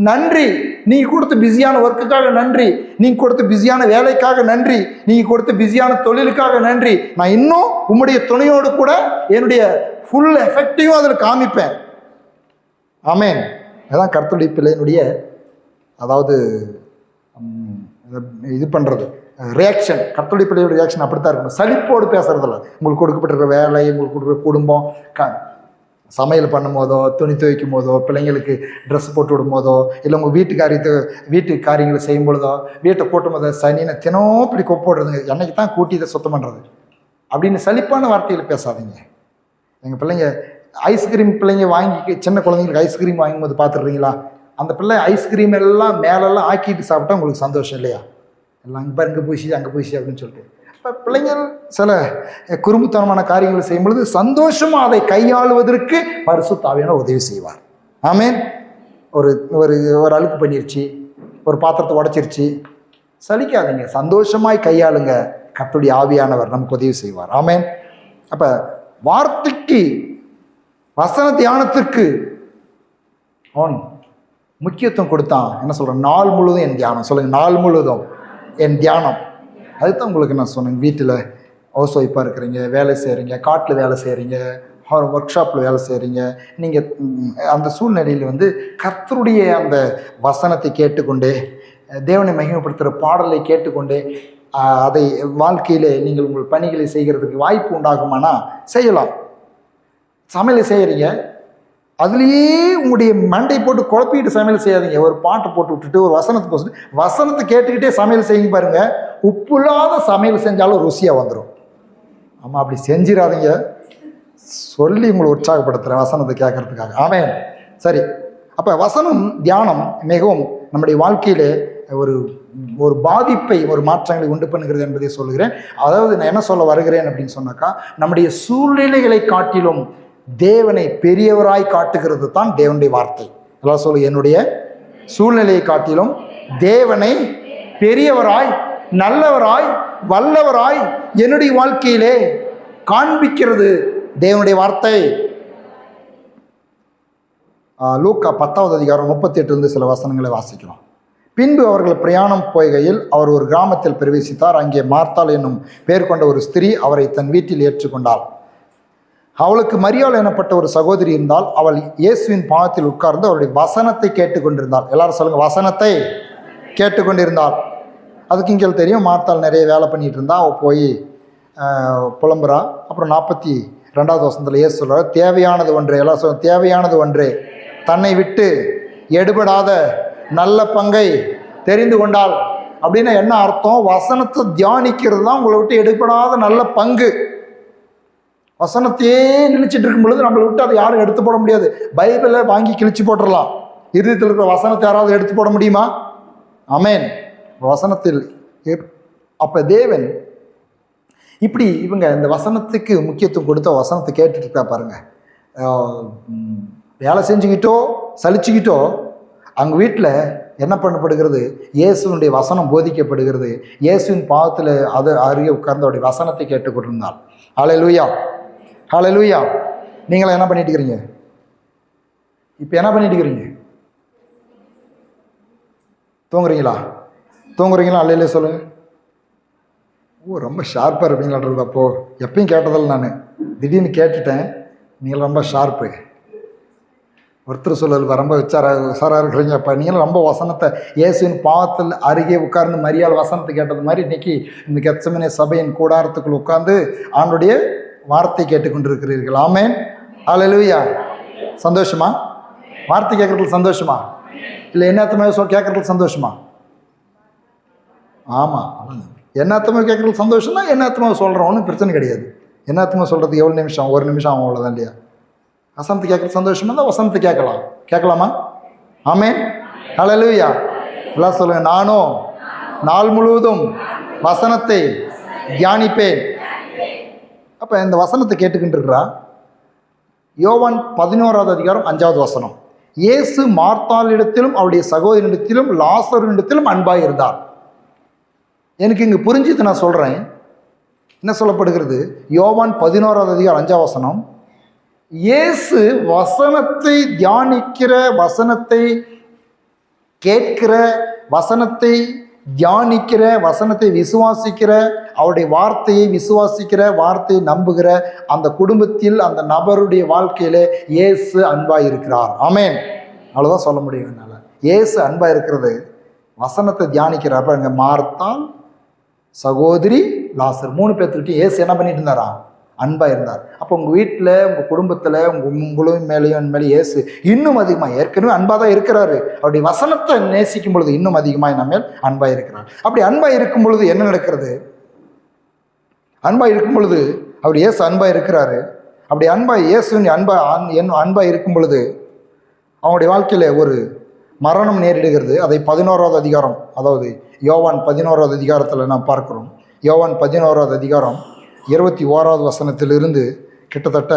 நன்றி, நீங்கள் கொடுத்த பிஸியான ஒர்க்குக்காக நன்றி, நீங்கள் கொடுத்த பிஸியான வேலைக்காக நன்றி, நீங்கள் கொடுத்த பிஸியான தொழிலுக்காக நன்றி. நான் இன்னும் உம்முடைய துணையோடு கூட என்னுடைய ஃபுல் எஃபெக்டிவும் அதில் காமிப்பேன். ஆமேன். அதான் கர்த்தருடைய பிள்ளையினுடைய, அதாவது இது பண்ணுறது ரியாக்ஷன், கர்த்தருடைய பிள்ளையோட ரியாக்ஷன் அப்படித்தான் இருக்கணும். சலிப்போடு பேசுறதில்ல. உங்களுக்கு கொடுக்கப்பட்டிருக்க வேலை, உங்களுக்கு கொடுக்குற குடும்பம், சமையல் பண்ணும் போதோ, துணி துவைக்கும் போதோ, பிள்ளைங்களுக்கு ட்ரெஸ் போட்டு விடும் போதோ, இல்லை உங்கள் வீட்டு காரியங்களை செய்யும் பொழுதோ, வீட்டை கூட்டும் போதோ, சனின்னு தினம் இப்படி போடுறதுங்க, என்னைக்கு தான் கூட்டி இதை சுத்தம் பண்ணுறது அப்படின்னு சலிப்பான வார்த்தையில் பேசாதீங்க. எங்கள் பிள்ளைங்க ஐஸ்கிரீம் வாங்கி, சின்ன குழந்தைங்களுக்கு ஐஸ்கிரீம் வாங்கும்போது பார்த்துடுறீங்களா, அந்த பிள்ளை ஐஸ்கிரீம் எல்லாம் மேலெல்லாம் ஆக்கிட்டு சாப்பிட்டா உங்களுக்கு சந்தோஷம் இல்லையா? எல்லாம் இங்கே போயிச்சு அங்கே போயிச்சு அப்படின்னு சொல்லிட்டு. இப்போ பிள்ளைங்கள் சில குறும்புத்தனமான காரியங்களை செய்யும் பொழுது சந்தோஷமாக அதை கையாளுவதற்கு பரிசுத்த ஆவியானவர் உதவி செய்வார். ஆமேன். ஒரு ஒரு ஒரு அழுக்கு பண்ணிருச்சு, ஒரு பாத்திரத்தை உடைச்சிருச்சு, சலிக்காதீங்க, சந்தோஷமாய் கையாளுங்க. கர்த்தருடைய ஆவியானவர் நமக்கு உதவி செய்வார். ஆமேன். அப்போ வார்த்தைக்கு, வசன தியானத்திற்கு அவன் முக்கியத்துவம் கொடுத்தான். என்ன சொல்கிறேன், நாள் முழுவதும் என் தியானம். சொல்லுங்கள், நாள் முழுவதும் என் தியானம். அதுதான் உங்களுக்கு நான் சொன்னேன். வீட்டில் ஹவுஸ் ஒய்ஃபாக இருக்கிறீங்க, வேலை செய்கிறீங்க, காட்டில் வேலை செய்கிறீங்க, ஒர்க் ஷாப்பில் வேலை செய்கிறீங்க, நீங்கள் அந்த சூழ்நிலையில் கர்த்தருடைய அந்த வசனத்தை கேட்டுக்கொண்டே, தேவனை மகிமைப்படுத்துகிற பாடலை கேட்டுக்கொண்டே அதை வாழ்க்கையில் நீங்கள் உங்கள் பணிகளை செய்கிறதுக்கு வாய்ப்பு உண்டாகுமானா செய்யலாம். சமையலை செய்கிறீங்க, அதுலேயே உங்களுடைய மண்டை போட்டு குழப்பிக்கிட்டு சமையல் செய்யாதீங்க. ஒரு பாட்டை போட்டு விட்டுட்டு ஒரு வசனத்தை கேட்டுக்கிட்டே சமையல் செய்யுங்க பாருங்கள். உப்பு இல்லாத சமையல் செஞ்சாலும் ருசியாக வந்துடும். ஆமாம், அப்படி செஞ்சிடாதீங்க. சொல்லி உங்களை உற்சாகப்படுத்துகிறேன் வசனத்தை கேட்கறதுக்காக. ஆமென். சரி, அப்போ வசனம் தியானம் மிகவும் நம்முடைய வாழ்க்கையிலே ஒரு பாதிப்பை, ஒரு மாற்றங்களை உண்டு பண்ணுகிறது என்பதை சொல்லுகிறேன். அதாவது நான் என்ன சொல்ல வருகிறேன் அப்படின்னு சொன்னாக்கா, நம்முடைய சூழ்நிலைகளை காட்டிலும் தேவனை பெரியவராய் காட்டுகிறது தான் தேவனுடைய வார்த்தை. எல்லாம் சொல்லு, என்னுடைய சூழ்நிலையை காட்டிலும் தேவனை பெரியவராய் நல்லவராய் வல்லவராய் என்னுடைய வாழ்க்கையிலே காண்பிக்கிறது தேவனுடைய வார்த்தை. லூக்கா 10வது அதிகாரம் 38 சில வசனங்களை வாசிக்கலாம். பின்பு அவர்கள் பிரயாணம் போகையில் அவர் ஒரு கிராமத்தில் பிரவேசித்தார். அங்கே மார்த்தாள் என்னும் பெயர் கொண்ட ஒரு ஸ்திரீ அவரை தன் வீட்டில் ஏற்றுக்கொண்டாள். அவளுக்கு மரியாள் எனப்பட்ட ஒரு சகோதரி இருந்தால். அவள் இயேசுவின் பாதத்தில் உட்கார்ந்து அவருடைய வசனத்தை கேட்டுக்கொண்டிருந்தாள். எல்லாரும் சொல்லுங்க, வசனத்தை கேட்டுக்கொண்டிருந்தாள். அதுக்கு இங்கே தெரியும், மார்த்தாள் நிறைய வேலை பண்ணிட்டு இருந்தா. அவள் போய் புலம்புறா. அப்புறம் 42வது வசனத்தில் இயேசு சொல்றார், தேவையானது ஒன்றே, எல்லாம் சொல்ல, தேவையானது ஒன்றே, தன்னை விட்டு எடுபடாத நல்ல பங்கை தெரிந்து கொண்டாள். அப்படின்னா என்ன அர்த்தம்? வசனத்தை தியானிக்கிறது தான் உங்களை விட்டு எடுபடாத நல்ல பங்கு. வசனத்தையே நினைச்சிட்டு இருக்கும் பொழுது நம்மளை விட்டு அதை யாரும் எடுத்து போட முடியாது. பைபிளை வாங்கி கிழிச்சு போட்டுடலாம். இருதயத்தில் இருக்கிற வசனத்தை யாராவது எடுத்து போட முடியுமா? ஆமென். வசனத்தில் அப்ப தேவன் இப்படி இவங்க இந்த வசனத்துக்கு முக்கியத்துவம் கொடுத்த வசனத்தை கேட்டுட்டு இருக்கா பாருங்க. வேலை செஞ்சுக்கிட்டோ சலிச்சுக்கிட்டோ அவங்க வீட்டில் என்ன பண்ணப்படுகிறது? இயேசுனுடைய வசனம் போதிக்கப்படுகிறது. இயேசுவின் பாதத்தில் அது அருகே உட்கார்ந்து அவருடைய வசனத்தை கேட்டுக்கொண்டிருந்தாள். ஹல்லேலூயா, ஹல்லேலூயா. நீங்களா என்ன பண்ணிட்டு இருக்கிறீங்க? இப்போ என்ன பண்ணிட்டு இருக்கிறீங்க? தூங்குறீங்களா? அல்லையிலே சொல்லுங்க. ரொம்ப ஷார்ப்பாக இருப்பீங்களான்றது. அப்போது எப்பயும் கேட்டதில்லை, நான் திடீர்னு கேட்டுட்டேன். நீங்கள் ரொம்ப ஷார்ப்பு. ஒருத்தர் சொல்லல் ரொம்ப உஷாராக இருக்கிறீங்க. அப்போ நீங்களும் ரொம்ப வசனத்தை இயேசுவின் பாவத்தில் அருகே உட்கார்ந்து மரியாள் வசனத்தை கேட்டது மாதிரி இன்னைக்கு இந்த கெத்செமனே சபையின் கூடாரத்துக்குள் உட்கார்ந்து ஆண்டுடைய வார்த்தை கேட்டுக்கொண்டிருக்கிறீர்கள். ஆமென், ஹல்லேலூயா. சந்தோஷமா? வார்த்தை கேட்கறதுக்கு சந்தோஷமா? இல்லை என்னத்தமே கேட்கறதுக்கு சந்தோஷமா? ஆமாம், என்னத்தமே கேட்கறதுக்கு சந்தோஷம்னா என்னத்தமே சொல்கிறோம், ஒன்றும் பிரச்சனை கிடையாது. என்னத்தமே சொல்கிறதுக்கு எவ்வளோ நிமிஷம்? ஒரு நிமிஷம் ஆகும், அவ்வளோதான் இல்லையா? வசனத்தை கேட்குறது சந்தோஷமா தான் வசனத்தை கேட்கலாமா? ஆமென், ஹல்லேலூயா. எல்லாம் சொல்லுங்க, நானும் நாள் முழுவதும் வசனத்தை தியானிப்பேன். அப்போ இந்த வசனத்தை கேட்டுக்கிட்டு இருக்கிறா. யோவான் 11வது அதிகாரம் 5வது வசனம், இயேசு மார்த்தாளிடத்திலும் அவருடைய சகோதரனிடத்திலும் லாசருனிடத்திலும் அன்பாய் இருந்தார். எனக்கு இங்கே புரிஞ்சுது, நான் சொல்கிறேன். என்ன சொல்லப்படுகிறது? யோவான் 11வது அதிகாரம் 5வது வசனம், இயேசு வசனத்தை தியானிக்கிற, வசனத்தை கேட்கிற, வசனத்தை தியானிக்கிற, வசனத்தை விசுவாசிக்கிற, அவருடைய வார்த்தையை விசுவாசிக்கிற, வார்த்தையை நம்புகிற அந்த குடும்பத்தில், அந்த நபருடைய வாழ்க்கையில இயேசு அன்பாய் இருக்கிறார். ஆமென். அவ்வளோதான் சொல்ல முடியும் என்னால். இயேசு அன்பாய் இருக்கிறது வசனத்தை தியானிக்கிறார். பாருங்க, மார்த்தாள், சகோதரி, லாசர், 3 பேர்த்துக்கிட்ட இயேசு என்ன பண்ணிட்டு இருந்தாரா? அன்பாக இருந்தார். அப்போ உங்கள் வீட்டில், உங்கள் குடும்பத்தில், உங்களும் மேலேயும் என் மேலே இயேசு இன்னும் அதிகமாக, ஏற்கனவே அன்பாக தான் இருக்கிறாரு. அவருடைய வசனத்தை நேசிக்கும் பொழுது இன்னும் அதிகமாக நம்ம மேல் அன்பாக இருக்கிறார். அப்படி அன்பாக இருக்கும் பொழுது என்ன நடக்கிறது? அன்பாக இருக்கும் பொழுது அவர் இயேசு அன்பாக இருக்கிறாரு. அப்படி அன்பாக இயேசுவின் அன்பாக இருக்கும் பொழுது அவனுடைய வாழ்க்கையில் ஒரு மரணம் நேரிடுகிறது. அதை 11வது அதிகாரம், அதாவது யோவான் 11வது அதிகாரத்தில் நாம் பார்க்கிறோம். யோவான் 11வது அதிகாரம் 21வது வசனத்திலிருந்து கிட்டத்தட்ட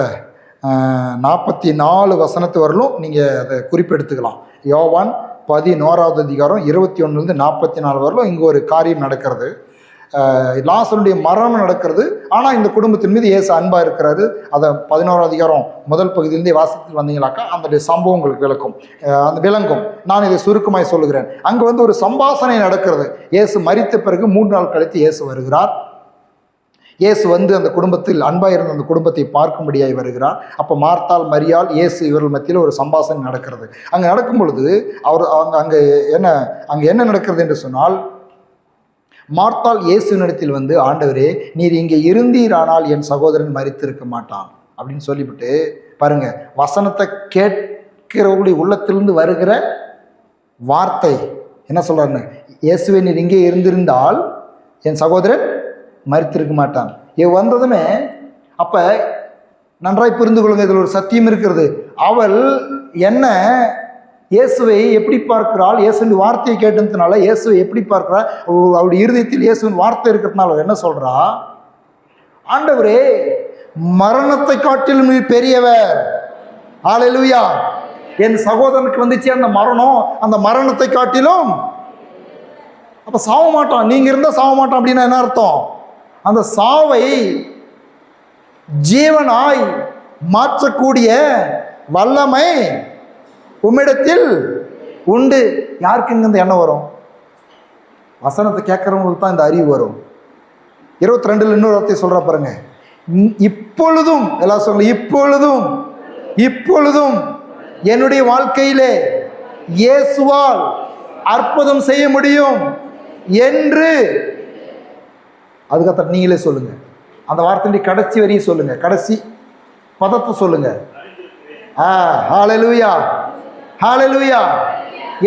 44 வசனத்து வரலும் நீங்கள் அதை குறிப்பெடுத்துக்கலாம். யோவான் 11வது அதிகாரம் 21லேருந்து 44 வரலும் இங்கே ஒரு காரியம் நடக்கிறது. லாசருடைய மரணம் நடக்கிறது. ஆனால் இந்த குடும்பத்தின் மீது இயேசு அன்பாக இருக்கிறாரு. அதை 11வது அதிகாரம் முதல் பகுதியிலேருந்தே வாசித்து வந்தீங்களாக்கா அந்த சம்பவம் உங்களுக்கு விளங்கும். நான் இதை சுருக்கமாய் சொல்லுகிறேன். அங்கே ஒரு சம்பாசனை நடக்கிறது. இயேசு மரித்த பிறகு 3 நாள் கழித்து இயேசு வருகிறார். இயேசு அந்த குடும்பத்தில் அன்பாக இருந்த அந்த குடும்பத்தை பார்க்கும்படியாய் வருகிறார். அப்போ மார்த்தாள், மரியாள், இயேசு இவர்கள் மத்தியில் ஒரு சம்பாஷணை நடக்கிறது. அங்கே நடக்கும் பொழுது அங்கே என்ன நடக்கிறது என்று சொன்னால், மார்த்தாள் இயேசுவினிடத்தில் ஆண்டவரே, நீர் இங்கே இருந்தீரானால் என் சகோதரன் மரித்திருக்க மாட்டான் அப்படின்னு சொல்லிவிட்டு பாருங்க, வசனத்தை கேட்கிறவர்களுடைய உள்ளத்திலிருந்து வருகிற வார்த்தை என்ன சொல்றாருன்னு, இயேசுவை நீர் இங்கே இருந்திருந்தால் என் சகோதரன் மரித்திருக்க மாட்டான். வந்ததுமே அப்ப நன்றாய் புரிந்து கொள்ளுங்க, இதில் ஒரு சத்தியம் இருக்கிறது. அவள் என்ன இயேசுவை எப்படி பார்க்கிறாள்? இயேசுவின் வார்த்தையை கேட்டதுனால இயேசுவை எப்படி பார்க்கிறாள்? அவருடைய இருதயத்தில் இயேசுவின் வார்த்தை இருக்கிறதுனால என்ன சொல்றா? ஆண்டவரே, மரணத்தை காட்டிலும் பெரியவர். ஹல்லேலூயா. என் சகோதரனுக்கு வந்துச்சு அந்த மரணம், அந்த மரணத்தை காட்டிலும் அப்போ சாவ மாட்டான். நீங்கள் இருந்தால் சாவ மாட்டான் அப்படின்னா என்ன அர்த்தம்? அந்த சாவை ஜீவனாய் மாற்றக்கூடிய வல்லமை உம்மிடத்தில் உண்டு. யாருக்கு இங்க இந்த எண்ணம் வரும்? வசனத்தை கேட்குறவங்களுக்கு தான் இந்த அறிவு வரும். 22 இன்னொரு வார்த்தை சொல்ற பாருங்க, இப்பொழுதும் எல்லாம் சொல்லுங்க, இப்பொழுதும் இப்பொழுதும் என்னுடைய வாழ்க்கையிலே இயேசுவால் அற்புதம் செய்ய முடியும் என்று. அதுக்கப்புறம் நீங்களே சொல்லுங்க, அந்த வார்த்தையுடைய கடைசி வரியை சொல்லுங்க, கடைசி பதத்தை சொல்லுங்க. ஹல்லேலூயா, ஹல்லேலூயா.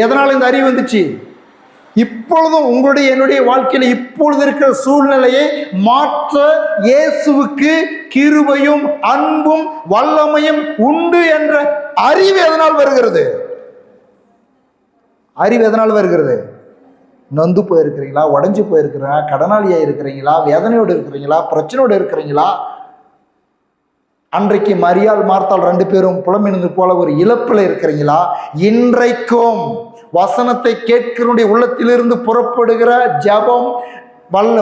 எதனால இந்த அறிவு வந்துச்சு? இப்பொழுதும் உங்களுடைய என்னுடைய வாழ்க்கையில் இப்பொழுது இருக்கிற சூழ்நிலையை மாற்ற இயேசுவுக்கு கிருபையும் அன்பும் வல்லமையும் உண்டு என்ற அறிவு எதனால் வருகிறது? அறிவு எதனால் வருகிறது? நொந்து போயிருக்கிறீங்களா, உடஞ்சி போயிருக்கிறீங்களா, கடனாளியா இருக்கிறீங்களா, வேதனையோடு இருக்கிறீங்களா, பிரச்சனையோடு இருக்கிறீங்களா? அன்றைக்கு மரியாள் மார்த்தாள் 2 பேரும் புலம்பினது போல ஒரு இழப்பில் இருக்கிறீங்களா? இன்றைக்கும் வசனத்தை கேட்கிறவனுடைய உள்ளத்திலிருந்து புறப்படுகிற ஜெபம்,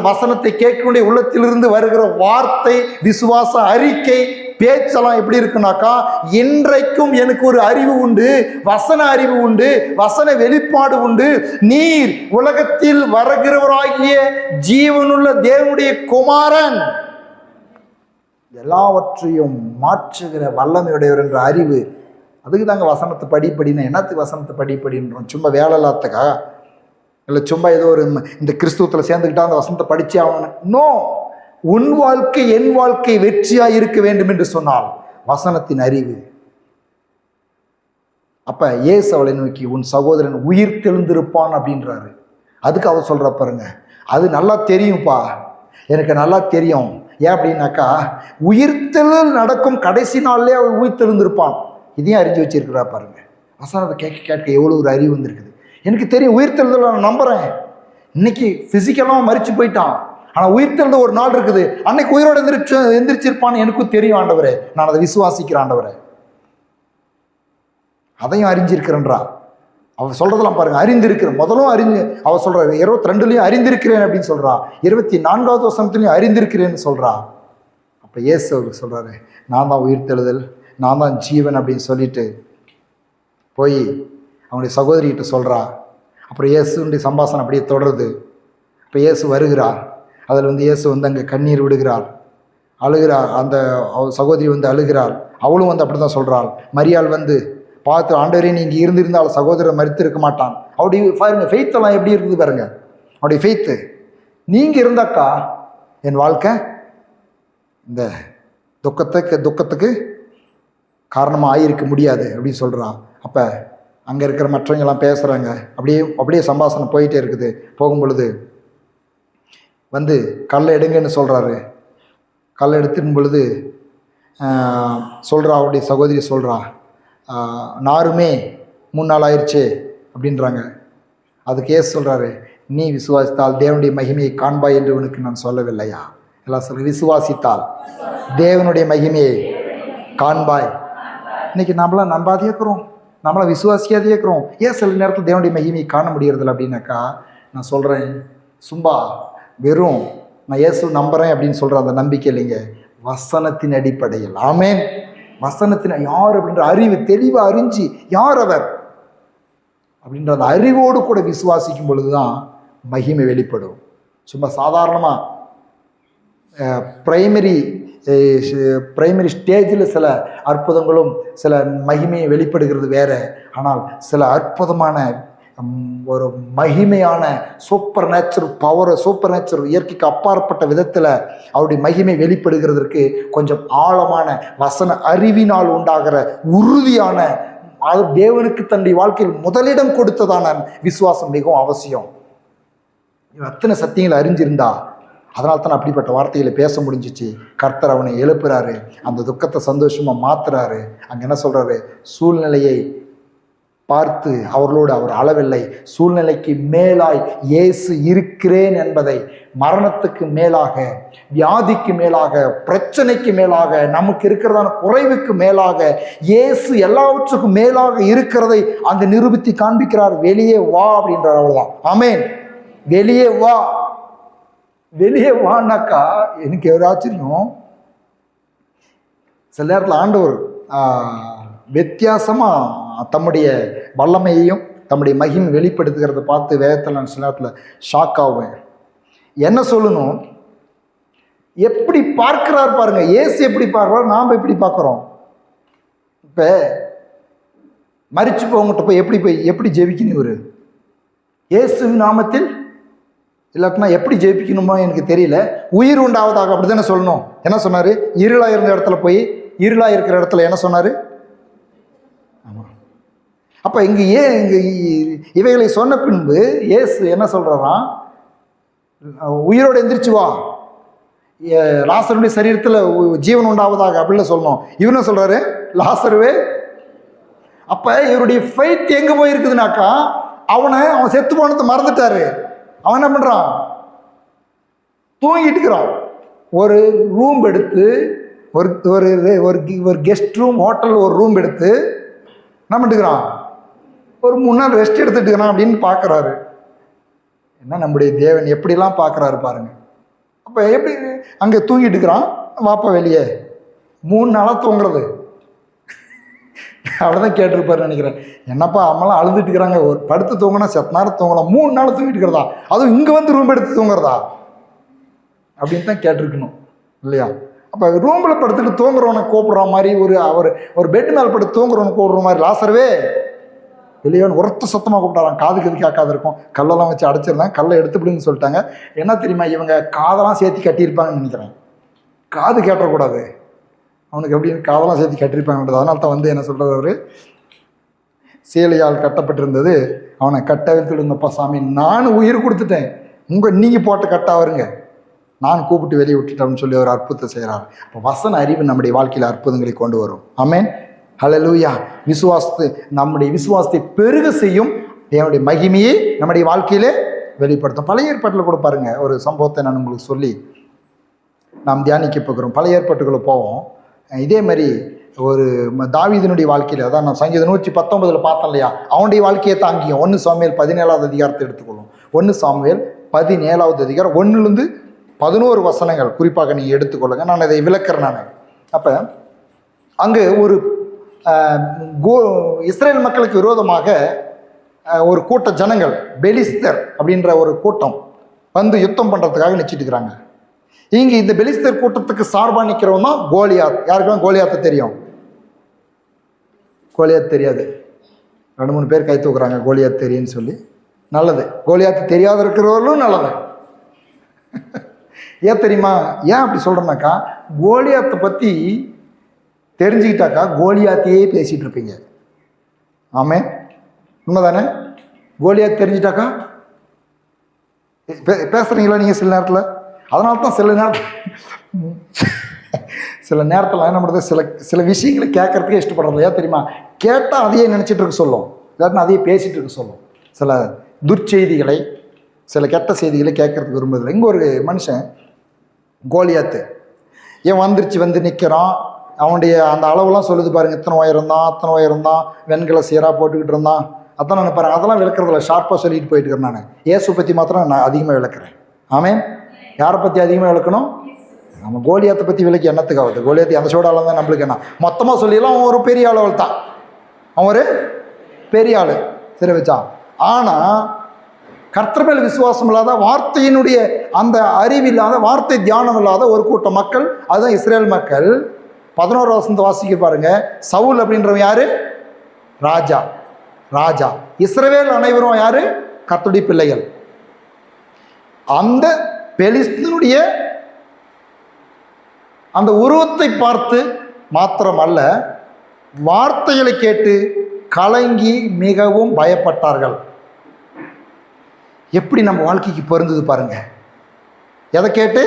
வசனத்தை கேட்கிறவனுடைய உள்ளத்திலிருந்து வருகிற வார்த்தை, விசுவாச அறிக்கை, பேச்செல்லாம் எப்படி இருக்குனாக்கா, இன்றைக்கும் எனக்கு ஒரு அறிவு உண்டு, வசன அறிவு உண்டு, வசன வெளிப்பாடு உண்டு. நீர் உலகத்தில் வருகிறவராகிய ஜீவனுள்ள தேவனுடைய குமாரன், எல்லாவற்றையும் மாற்றுகிற வல்லமையுடையவர் என்ற அறிவு. அதுக்கு தாங்க வசனத்தை படிப்படினா. என்னத்துக்கு வசனத்தை படிப்படின்றோம்? சும்மா வேலை இல்லாதக்கா? இல்லை சும்மா ஏதோ ஒரு இந்த கிறிஸ்துவத்தில் சேர்ந்துக்கிட்டா அந்த வசனத்தை படிச்சே ஆகணும்? நோ. உன் வாழ்க்கை என் வாழ்க்கை வெற்றியாக இருக்க வேண்டும் என்று சொன்னால் வசனத்தின் அறிவு. அப்ப இயேசு அவளை நோக்கி உன் சகோதரன் உயிர் தெழுந்திருப்பான் அப்படின்றாரு. அதுக்கு அவர் சொல்ற பாருங்க, அது நல்லா தெரியும்ப்பா, எனக்கு நல்லா தெரியும். ஏன் அப்படின்னாக்கா, உயிர்த்தெழல் நடக்கும் கடைசி நாள்லேயே அவள் உயிர் தெழுந்திருப்பான். இதையும் அறிஞ்சு வச்சிருக்கிறா பாருங்க. வசனத்தை கேட்க கேட்க எவ்வளோ ஒரு அறிவு வந்திருக்குது. எனக்கு தெரியும் உயிர்த்தெழுதல், நான் நம்புறேன். இன்னைக்கு பிசிக்கலாக மறிச்சு போயிட்டான், ஆனால் உயிர்த்தெழுத ஒரு நாள் இருக்குது, அன்னைக்கு உயிரோடு எந்திரிச்சிருப்பான்னு எனக்கும் தெரியும் ஆண்டவரே, நான் அதை விசுவாசிக்கிறேன் ஆண்டவரே. அதையும் அறிஞ்சிருக்கிறேன்றா. அவள் சொல்றதெல்லாம் பாருங்க, அறிந்திருக்கிறேன். முதலும் அவள் சொல்ற 22லயும் அறிந்திருக்கிறேன் அப்படின்னு சொல்றா, 24வது வசனத்துலையும் அறிந்திருக்கிறேன்னு சொல்றா. அப்ப இயேசு அவருக்கு சொல்றாரு, நான் தான் உயிர்த்தெழுதல், நான் தான் ஜீவன் அப்படின்னு சொல்லிட்டு போய் அவனுடைய சகோதரிகிட்ட சொல்றா. அப்புறம் இயேசுடைய சம்பாஷணம் அப்படியே தொடருது. இப்போ இயேசு வருகிறார். அதில் இயேசு அங்கே கண்ணீர் விடுகிறார், அழுகிறார். அந்த சகோதரி அழுகிறாள். அவளும் அப்படி தான் சொல்கிறாள். மரியாள் பார்த்து, ஆண்டவரே நீங்கள் இருந்திருந்தால் சகோதரர் மரித்து இருக்க மாட்டான். அவருடைய பாருங்க ஃபெய்த்தெல்லாம் எப்படி இருக்குது பாருங்க, அவருடைய ஃபெய்த்து. நீங்கள் இருந்தாக்கா என் வாழ்க்கை இந்த துக்கத்துக்கு காரணமாக ஆகியிருக்க முடியாது அப்படின்னு சொல்கிறான். அப்போ அங்கே இருக்கிற மற்றவங்கெல்லாம் பேசுகிறாங்க. அப்படியே சம்பாஷணம் போயிட்டே இருக்குது. போகும் பொழுது கல்லை எடுங்கன்னு சொல்கிறாரு. கல்லை எடுத்துடும் பொழுது சொல்கிறா, அவருடைய சகோதரி சொல்கிறா, நாருமே 3 நாள் ஆயிடுச்சு அப்படின்றாங்க. அதுக்கு ஏசு சொல்கிறாரு, நீ விசுவாசித்தால் தேவனுடைய மகிமையை காண்பாய் என்று உனக்கு நான் சொல்லவில்லையா? எல்லாம் சொல்ல, விசுவாசித்தால் தேவனுடைய மகிமையை காண்பாய். இன்னைக்கு நம்மளாம் நம்பாதே இருக்கிறோம், நம்மளாம் விசுவாசிக்காதே இருக்கிறோம். ஏன் சில நேரத்தில் தேவனுடைய மகிமையை காண முடியறதில்ல அப்படின்னாக்கா, நான் சொல்கிறேன், சும்மா வெறும் நான் இயேசு நம்புகிறேன் அப்படின்னு சொல்கிற அந்த நம்பிக்கை இல்லைங்க, வசனத்தின் அடிப்படையில். ஆமேன். வசனத்தின் யார் அப்படின்ற அறிவு தெளிவாக அறிஞ்சு யார் அவர் அப்படின்ற அந்த அறிவோடு கூட விசுவாசிக்கும் பொழுதுதான் மகிமை வெளிப்படும். சும்மா சாதாரணமாக பிரைமரி ஸ்டேஜில் சில அற்புதங்களும் சில மகிமையை வெளிப்படுகிறது வேற. ஆனால் சில அற்புதமான ஒரு மகிமையான super natural power, super natural இயற்கைக்கு அப்பாற்பட்ட விதத்தில் அவருடைய மகிமை வெளிப்படுகிறதற்கு கொஞ்சம் ஆழமான வசன அறிவினால் உண்டாகிற உறுதியான, அது தேவனுக்கு தன்னுடைய வாழ்க்கையில் முதலிடம் கொடுத்ததான விசுவாசம் மிகவும் அவசியம். அத்தனை சத்தியங்களை அறிஞ்சிருந்தா அதனால தான் அப்படிப்பட்ட வார்த்தைகளை பேச முடிஞ்சிச்சு. கர்த்தர் அவனை எழுப்புறாரு, அந்த துக்கத்தை சந்தோஷமாக மாத்துறாரு. அங்கே என்ன சொல்றாரு, சூழ்நிலையை பார்த்து அவர்களோடு அவர் அளவில்லை, சூழ்நிலைக்கு மேலாய் இயேசு இருக்கிறேன் என்பதை, மரணத்துக்கு மேலாக, வியாதிக்கு மேலாக, பிரச்சனைக்கு மேலாக, நமக்கு இருக்கிறதான குறைவுக்கு மேலாக இயேசு எல்லாவற்றுக்கும் மேலாக இருக்கிறதை அங்கு நிரூபித்து காண்பிக்கிறார். வெளியே வா அப்படின்றார். அவ்வளவுதான். ஆமேன். வெளியே வா. வெளியே வான்னாக்கா எனக்கு எவ்வளோ ஆச்சரியம். சில நேரத்தில் ஆண்டவர் வித்தியாசமாக தம்முடைய வல்லமையையும் தம்முடைய மகிமை வெளிப்படுத்துகிறத பார்த்து வேதத்தில் நான் சில நேரத்தில் ஷாக் ஆகுவேன். என்ன சொல்லணும், எப்படி பார்க்கிறார் பாருங்க. இயேசு எப்படி பார்க்கிறார், நாம் எப்படி பார்க்குறோம். இப்போ மரிச்சு போவங்கிட்ட போய் எப்படி ஜெபிக்கணும் இவர், இயேசுவின் நாமத்தில், இல்லாட்டினா எப்படி ஜெயிப்பிக்கணுமோ எனக்கு தெரியல, உயிர் உண்டாவதாக அப்படி தானே சொல்லணும். என்ன சொன்னார், இருளாக இருந்த இடத்துல போய் இருளாக இருக்கிற இடத்துல என்ன சொன்னார். ஆமாம். அப்போ இங்கே இவைகளை சொன்ன பின்பு இயேசு என்ன சொல்கிறாராம், உயிரோடு எந்திரிச்சு வா, லாசருடைய சரீரத்தில் ஜீவன் உண்டாவதாக அப்படின்னு சொல்லணும். இவன் என்ன சொல்கிறாரு, லாசருவே. அப்போ இவருடைய ஃபைட் எங்கே போயிருக்குதுனாக்கா, அவன் செத்து போனதை மறந்துட்டாரு. அவன் என்ன பண்ணுறான், தூங்கிட்டு இருக்கிறான். ஒரு ரூம் எடுத்து ஒரு ஒரு கெஸ்ட் ரூம், ஹோட்டலில் ஒரு ரூம் எடுத்து என்ன பண்ணிட்டுக்கிறான், ஒரு 3 நாள் ரெஸ்ட் எடுத்துட்டுக்கிறான் அப்படின்னு பார்க்குறாரு. என்ன நம்முடைய தேவன் எப்படிலாம் பார்க்குறாரு பாருங்க. அப்போ எப்படி அங்கே தூங்கிட்டு இருக்கிறான், வாப்பா வெளியே. 3 நாளாக தூங்குறது அவ்வளோதான் கேட்டிருப்பாருன்னு நினைக்கிறேன். என்னப்பா அம்மெல்லாம் அழுதுட்டு இருக்கிறாங்க, ஒரு படுத்து தூங்கினா செத்த நேரம் தூங்கலாம், 3 நாள் தூங்கிட்டு இருக்கிறதா, அதுவும் இங்கே வந்து ரூம் எடுத்து தூங்குறதா அப்படின்னு தான் கேட்டிருக்கணும் இல்லையா. அப்போ ரூமில் படுத்துட்டு தூங்குறவனை கூப்பிட்ற மாதிரி, ஒரு பெட் மேலே படுத்து தூங்குறவனை கூப்பிட்ற மாதிரி, லாசரவே வெளியோன்னு ஒருத்த சத்தமாக கூப்பிட்டாரான். காதுக்கு எது கேட்காது இருக்கும், கல்லெல்லாம் வச்சு அடைச்சிருந்தாங்க. கல்லை எடுத்துப்பிடுன்னு சொல்லிட்டாங்க. என்ன தெரியுமா, இவங்க காதெல்லாம் சேர்த்து கட்டியிருப்பாங்கன்னு நினைக்கிறேன். காது கேட்டக்கூடாது அவனுக்கு, எப்படின்னு காதெல்லாம் சேர்த்து கட்டியிருப்பாங்கன்றது. அதனால தான் வந்து என்ன சொல்கிறது, அவர் சேலையால் கட்டப்பட்டிருந்தது, அவனை கட்ட வைத்துடுங்கப்பா சாமி, நான் உயிர் கொடுத்துட்டேன், நீங்கள் போட்ட கட்டா வருங்க, நான் கூப்பிட்டு வெளியே விட்டுட்டோம்னு சொல்லி ஒரு அற்புதத்தை செய்கிறார். இப்போ வசன அறிவு நம்முடைய வாழ்க்கையில் அற்புதங்களை கொண்டு வரும். ஆமென், ஹல்லேலூயா. நம்முடைய விசுவாசத்தை பெருக செய்யும், என்னுடைய மகிமையை நம்முடைய தாவியிலே வெளிப்படுத்தும். பழைய ஏற்பாட்டில் கூட பாருங்க, ஒரு சம்பவத்தை நான் உங்களுக்கு சொல்லி நாம் தியானிக்க போகிறோம். பழைய ஏற்பாட்டுக்குள்ளே போவோம். இதே மாதிரி ஒரு தாவீதினுடைய வாழ்க்கையில், அதான் நான் சங்கீதம் 119 பார்த்தோம் இல்லையா, அவனுடைய வாழ்க்கையை தாங்கியும் 1 சாமுவேல் 17வது அதிகாரத்தை எடுத்துக்கொள்ளும். 1 சாமுவேல் 17வது அதிகாரம் 1லேருந்து 11 வசனங்கள் குறிப்பாக நீங்கள் எடுத்துக்கொள்ளுங்க. நான் இதை விளக்குறேன். நான் அப்போ அங்கே ஒரு இஸ்ரேல் மக்களுக்கு விரோதமாக ஒரு கூட்ட ஜனங்கள், பெலிஸ்தர் அப்படின்ற ஒரு கூட்டம் வந்து யுத்தம் பண்ணுறதுக்காக நிச்சிட்டு இருக்கிறாங்க. இங்கே இந்த பெலிஸ்தர் கூட்டத்துக்கு சார்பாக நிற்கிறவன் தான் கோலியாத். யாருக்கெல்லாம் கோலியாத்தை தெரியும்? கோலியாத் தெரியாது 2-3 பேர் கை தூக்குறாங்க, கோலியாத் தெரியும்னு சொல்லி. நல்லது, கோலியாத்து தெரியாத இருக்கிறவர்களும் நல்லது. ஏன் தெரியுமா, ஏன் அப்படி சொல்கிறேன்னாக்கா, கோலியாத்தை பற்றி தெரிஞ்சுக்கிட்டாக்கா கோலியாத்தையே பேசிகிட்டு இருப்பீங்க. ஆமே, உண்மைதானே? கோலியாத் தெரிஞ்சிட்டாக்கா பேசுகிறீங்களா நீங்கள் சில நேரத்தில்? அதனால தான் சில நேரத்தில் என்ன பண்ணுறது, சில விஷயங்களை கேட்கறதுக்கே இஷ்டப்படுறது. ஏன் தெரியுமா, கேட்டால் அதையே நினச்சிட்டு இருக்க சொல்லும், இல்லாட்டினா அதையே பேசிகிட்டு இருக்க சொல்லும். சில துர்ச்செய்திகளை, சில கெட்ட செய்திகளை கேட்கறதுக்கு விரும்புதில்லை. இங்கே ஒரு மனுஷன் கோலியாத்து ஏன் வந்து நிற்கிறான். அவனுடைய அந்த அளவுலாம் சொல்லுது பாருங்கள், இத்தனை உயரம் தான், வெண்கல சீராக போட்டுக்கிட்டு இருந்தான். அதான் நான் பாருங்கள், அதெல்லாம் விளக்குறதில்ல, ஷார்ப்பாக சொல்லிட்டு போயிட்டு இருக்கிறேன். நான் இயேசு பற்றி மாத்திரம் நான் அதிகமாக விளக்குறேன். ஆமென். யாரை பற்றி அதிகமாக விளக்கணும்? நம்ம கோலியாத்தை பற்றி விளக்கி என்னத்துக்கு ஆகுது? கோலியாத்தி அந்த சோடால தான் நம்மளுக்கு என்ன மொத்தமாக சொல்லிடலாம். அவன் ஒரு பெரிய ஆள் தான், அவன் ஒரு பெரிய ஆள், சரி வச்சான். ஆனால் கர்த்தர் மேல் விசுவாசம் இல்லாத, வார்த்தையினுடைய அந்த அறிவில்லாத, வார்த்தை தியானம் இல்லாத ஒரு கூட்டம் மக்கள், அதுதான் இஸ்ரேல் மக்கள். 11 வசனத்தை வாசிக்க பாருங்க. சவுல் அப்படின்றவன் யாரு? ராஜா. இஸ்ரவேல் அனைவரும் யாரு? கர்த்தருடைய பிள்ளைகள். அந்த பெலிஸ்தீனுடைய அந்த உருவத்தை பார்த்து மாத்திரமல்ல, வார்த்தைகளை கேட்டு கலங்கி மிகவும் பயப்பட்டார்கள். எப்படி நம்ம வாழ்க்கைக்கு பொருந்தது பாருங்க. எதை கேட்டு?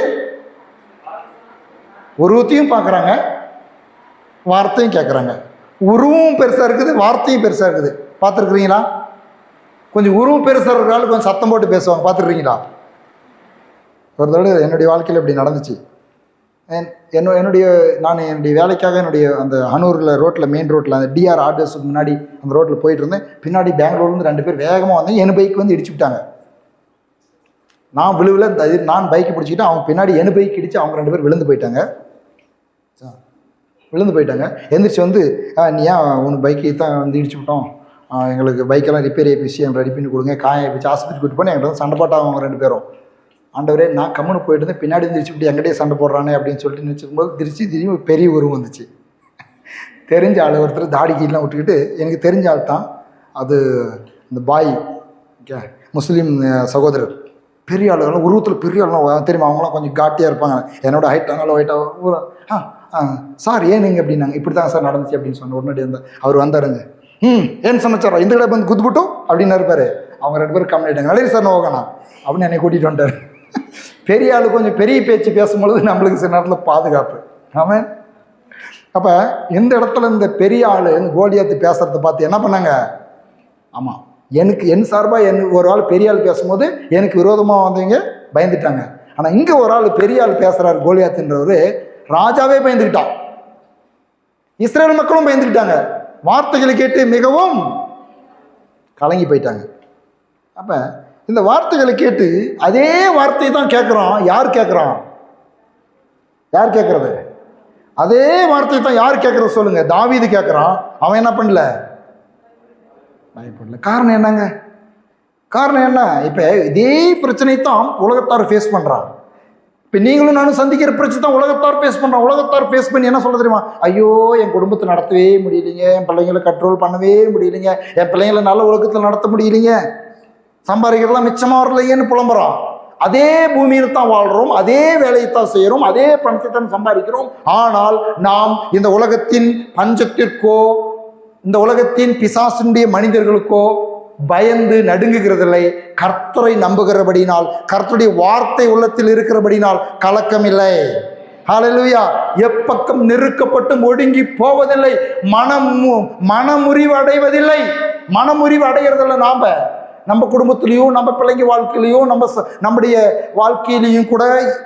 உருவத்தையும் பார்க்குறாங்க, வார்த்தையும் கேட்குறாங்க. உருவமும் பெருசாக இருக்குது, வார்த்தையும் பெருசாக இருக்குது. பார்த்துருக்குறீங்களா? கொஞ்சம் உருவம் பெருசாக இருக்கிறாலும் கொஞ்சம் சத்தம் போட்டு பேசுவாங்க, பார்த்துருக்கீங்களா? ஒரு தடவை என்னுடைய வாழ்க்கையில் இப்படி நடந்துச்சு. நான் என்னுடைய வேலைக்காக அந்த ஹனூரில் ரோட்டில், மெயின் ரோட்டில், அந்த டிஆர் ஆர்டர்ஸுக்கு முன்னாடி அந்த ரோட்டில் போயிட்டு இருந்தேன். பின்னாடி பெங்களூர்லேருந்து 2 பேர் வேகமாக வந்து என் பைக் வந்து இடிச்சு விட்டாங்க. நான் விழுவில் நான் பைக்கை பிடிச்சிக்கிட்டு அவங்க பின்னாடி என் பைக் இடிச்சு அவங்க 2 பேர் விழுந்து போயிட்டாங்க. எந்திரிச்சு வந்து நீ ஏன் உன் பைக்கை தான் வந்து இடிச்சு விட்டோம், எங்களுக்கு பைக்கெல்லாம் ரிப்பேர் ஆகிப்போச்சு, எங்களை ரெடி பண்ணி கொடுங்க, காயம் ஆகிப்போச்சு, ஆஸ்பத்திரி கூட்டு போனால் என்கிட்ட வந்து சண்டை போட்டாங்க அவங்க 2 பேரும். ஆண்டவரே நான் கம்முன்னு போயிட்டு இருந்தேன், பின்னாடி திருச்சி விட்டு எங்கிட்டே சண்டை போடுறானே அப்படின்னு சொல்லிட்டு நினச்சிக்கும்போது திரும்பி பெரிய உருவம் வந்துச்சு. தெரிஞ்ச ஆள் ஒருத்தர் தாடிக்கெல்லாம் விட்டுக்கிட்டு, எனக்கு தெரிஞ்ச ஆள் தான் அது, இந்த பாய் ஓகே முஸ்லீம் சகோதரர், பெரிய ஆளுகள்லாம் உருவத்தில் பெரிய ஆளுலாம் தெரியுமா, அவங்களாம் கொஞ்சம் காட்டியாக இருப்பாங்க, என்னோட ஹைட் அதனால ஹைட்டாக சார் ஏன் நீங்கள் அப்படின்னாங்க. இப்படி தான் சார் நடந்துச்சு அப்படின்னு சொன்ன உடனே அவர் வந்தாருங்க. ஏன்னு சமைச்சாரோ இந்த கடை வந்து குத்துப்பிட்டோம் அப்படின்னு இருப்பார். அவங்க 2 பேரும் கம்மி ஆகிட்டாங்க. நல்லது சார் நோகண்ணா அப்படின்னு என்னை கூட்டிகிட்டு வந்துட்டார். பெரிய ஆள் கொஞ்சம் பெரிய பேச்சு பேசும்பொழுது நம்மளுக்கு சில நேரத்தில் பாதுகாப்பு. ஆமாம். அப்போ இந்த இடத்துல இந்த பெரிய ஆள் கோலியாத்து பேசுகிறத பார்த்து என்ன பண்ணாங்க, ஆமாம் என் சார்பாக ஒரு ஆள் பெரிய ஆள் பேசும்போது எனக்கு விரோதமாக வந்தவங்க பயந்துட்டாங்க. ஆனால் இங்கே ஒரு ஆள் பெரிய ஆள் பேசுகிறார் கோலியாத்துன்றவர், ராஜாவே பயந்துக்கிட்டான், இஸ்ரேல் மக்களும் பயந்துக்கிட்டாங்க, வார்த்தைகளை கேட்டு மிகவும் கலங்கி போயிட்டாங்க. அப்போ இந்த வார்த்தைகளை கேட்டு அதே வார்த்தை தான் கேட்குறோம். யார் கேட்குறது? அதே வார்த்தை தான் யார் கேட்குறது சொல்லுங்க? தாவீது கேட்குறான். அவன் என்ன பண்ணல? பயப்படல. காரணம் என்னங்க? காரணம் என்ன? இப்போ இதே பிரச்சனை தான் உலகத்தார் ஃபேஸ் பண்ணுறான். இப்போ நீங்களும் நானும் சந்திக்கிற பிரச்சனை தான் உலகத்தார் ஃபேஸ் பண்ணுறான். உலகத்தார் ஃபேஸ் பண்ணி என்ன சொல்ல தெரியுமா? ஐயோ என் குடும்பத்தை நடத்தவே முடியலைங்க, என் பிள்ளைங்களை கண்ட்ரோல் பண்ணவே முடியலைங்க, என் பிள்ளைங்களை நல்ல உலகத்தில் நடத்த முடியலைங்க, சம்பாதிக்கிறதுலாம் மிச்சமாக வரலைங்கன்னு புலம்புறான். அதே பூமியில் தான் வாழ்கிறோம், அதே வேலையை தான் செய்கிறோம், அதே பணத்தை தான் சம்பாதிக்கிறோம். ஆனால் நாம் இந்த உலகத்தின் பஞ்சத்திற்கோ இந்த உலகத்தின் பிசாசினுடைய மனிதர்களுக்கோ பயந்து நடுங்குகிறதில்லை. கர்த்தரை நம்புகிறபடினால், கர்த்தருடைய வார்த்தை உள்ளத்தில் இருக்கிறபடினால் கலக்கம் இல்லை. ஹல்லேலூயா. எப்பக்கம் நெருக்கப்பட்டு ஒடுங்கி போவதில்லை, மனமுறிவு அடைவதில்லை. மனமுறிவு அடைகிறதில்லை. நம்ம குடும்பத்திலையும் நம்ம பிள்ளைங்க வாழ்க்கையிலையும் நம்முடைய வாழ்க்கையிலையும் கூட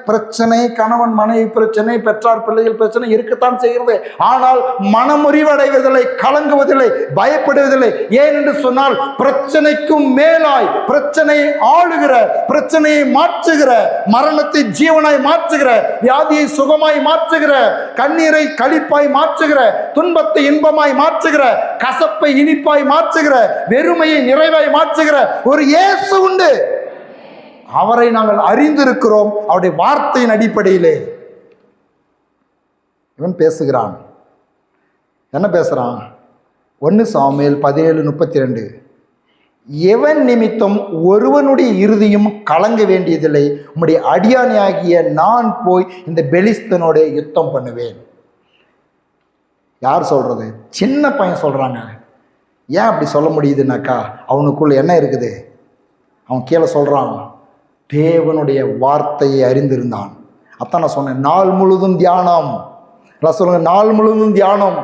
பிரச்சனை, கணவன் மனைவி பிரச்சனை, பெற்றார் பிள்ளைகள் பிரச்சனை இருக்கத்தான் செய்கிறது. ஆனால் மனமுறிவு அடைவதில்லை, கலங்குவதில்லை, பயப்படுவதில்லை. ஏன் என்று சொன்னால் பிரச்சனைக்கும் மேலாய் பிரச்சனையை ஆளுகிற, பிரச்சனையை மாற்றுகிற, மரணத்தை ஜீவனாய் மாற்றுகிற, வியாதியை சுகமாய் மாற்றுகிற, கண்ணீரை களிப்பாய் மாற்றுகிற, துன்பத்தை இன்பமாய் மாற்றுகிற, கசப்பை இனிப்பாய் மாற்றுகிற, வெறுமையை நிறைவாய் மாற்றுகிற ஒரு இயேசு உண்டு. அவரை நாங்கள் அறிந்திருக்கிறோம். அவருடைய வார்த்தையின் அடிப்படையிலே இவன் பேசுகிறான். என்ன பேசுறான்? 1 சாமுவேல் 17:32, எவன் நிமித்தம் ஒருவனுடைய இறுதியும் கலங்க வேண்டியதில்லை, உம்முடைய அடியானியாகிய நான் போய் இந்த பெலிஸ்தனோட யுத்தம் பண்ணுவேன். யார் சொல்றது? சின்ன பையன் சொல்றாங்க. ஏன் அப்படி சொல்ல முடியுதுனாக்கா, அவனுக்குள்ள என்ன இருக்குது? அவன் கீழே சொல்கிறான், தேவனுடைய வார்த்தையை அறிந்திருந்தான். அதான் நான் சொன்னேன், நாள் முழுதும் தியானம். எல்லாம் சொல்லுங்க, நாள் முழுதும் தியானம்.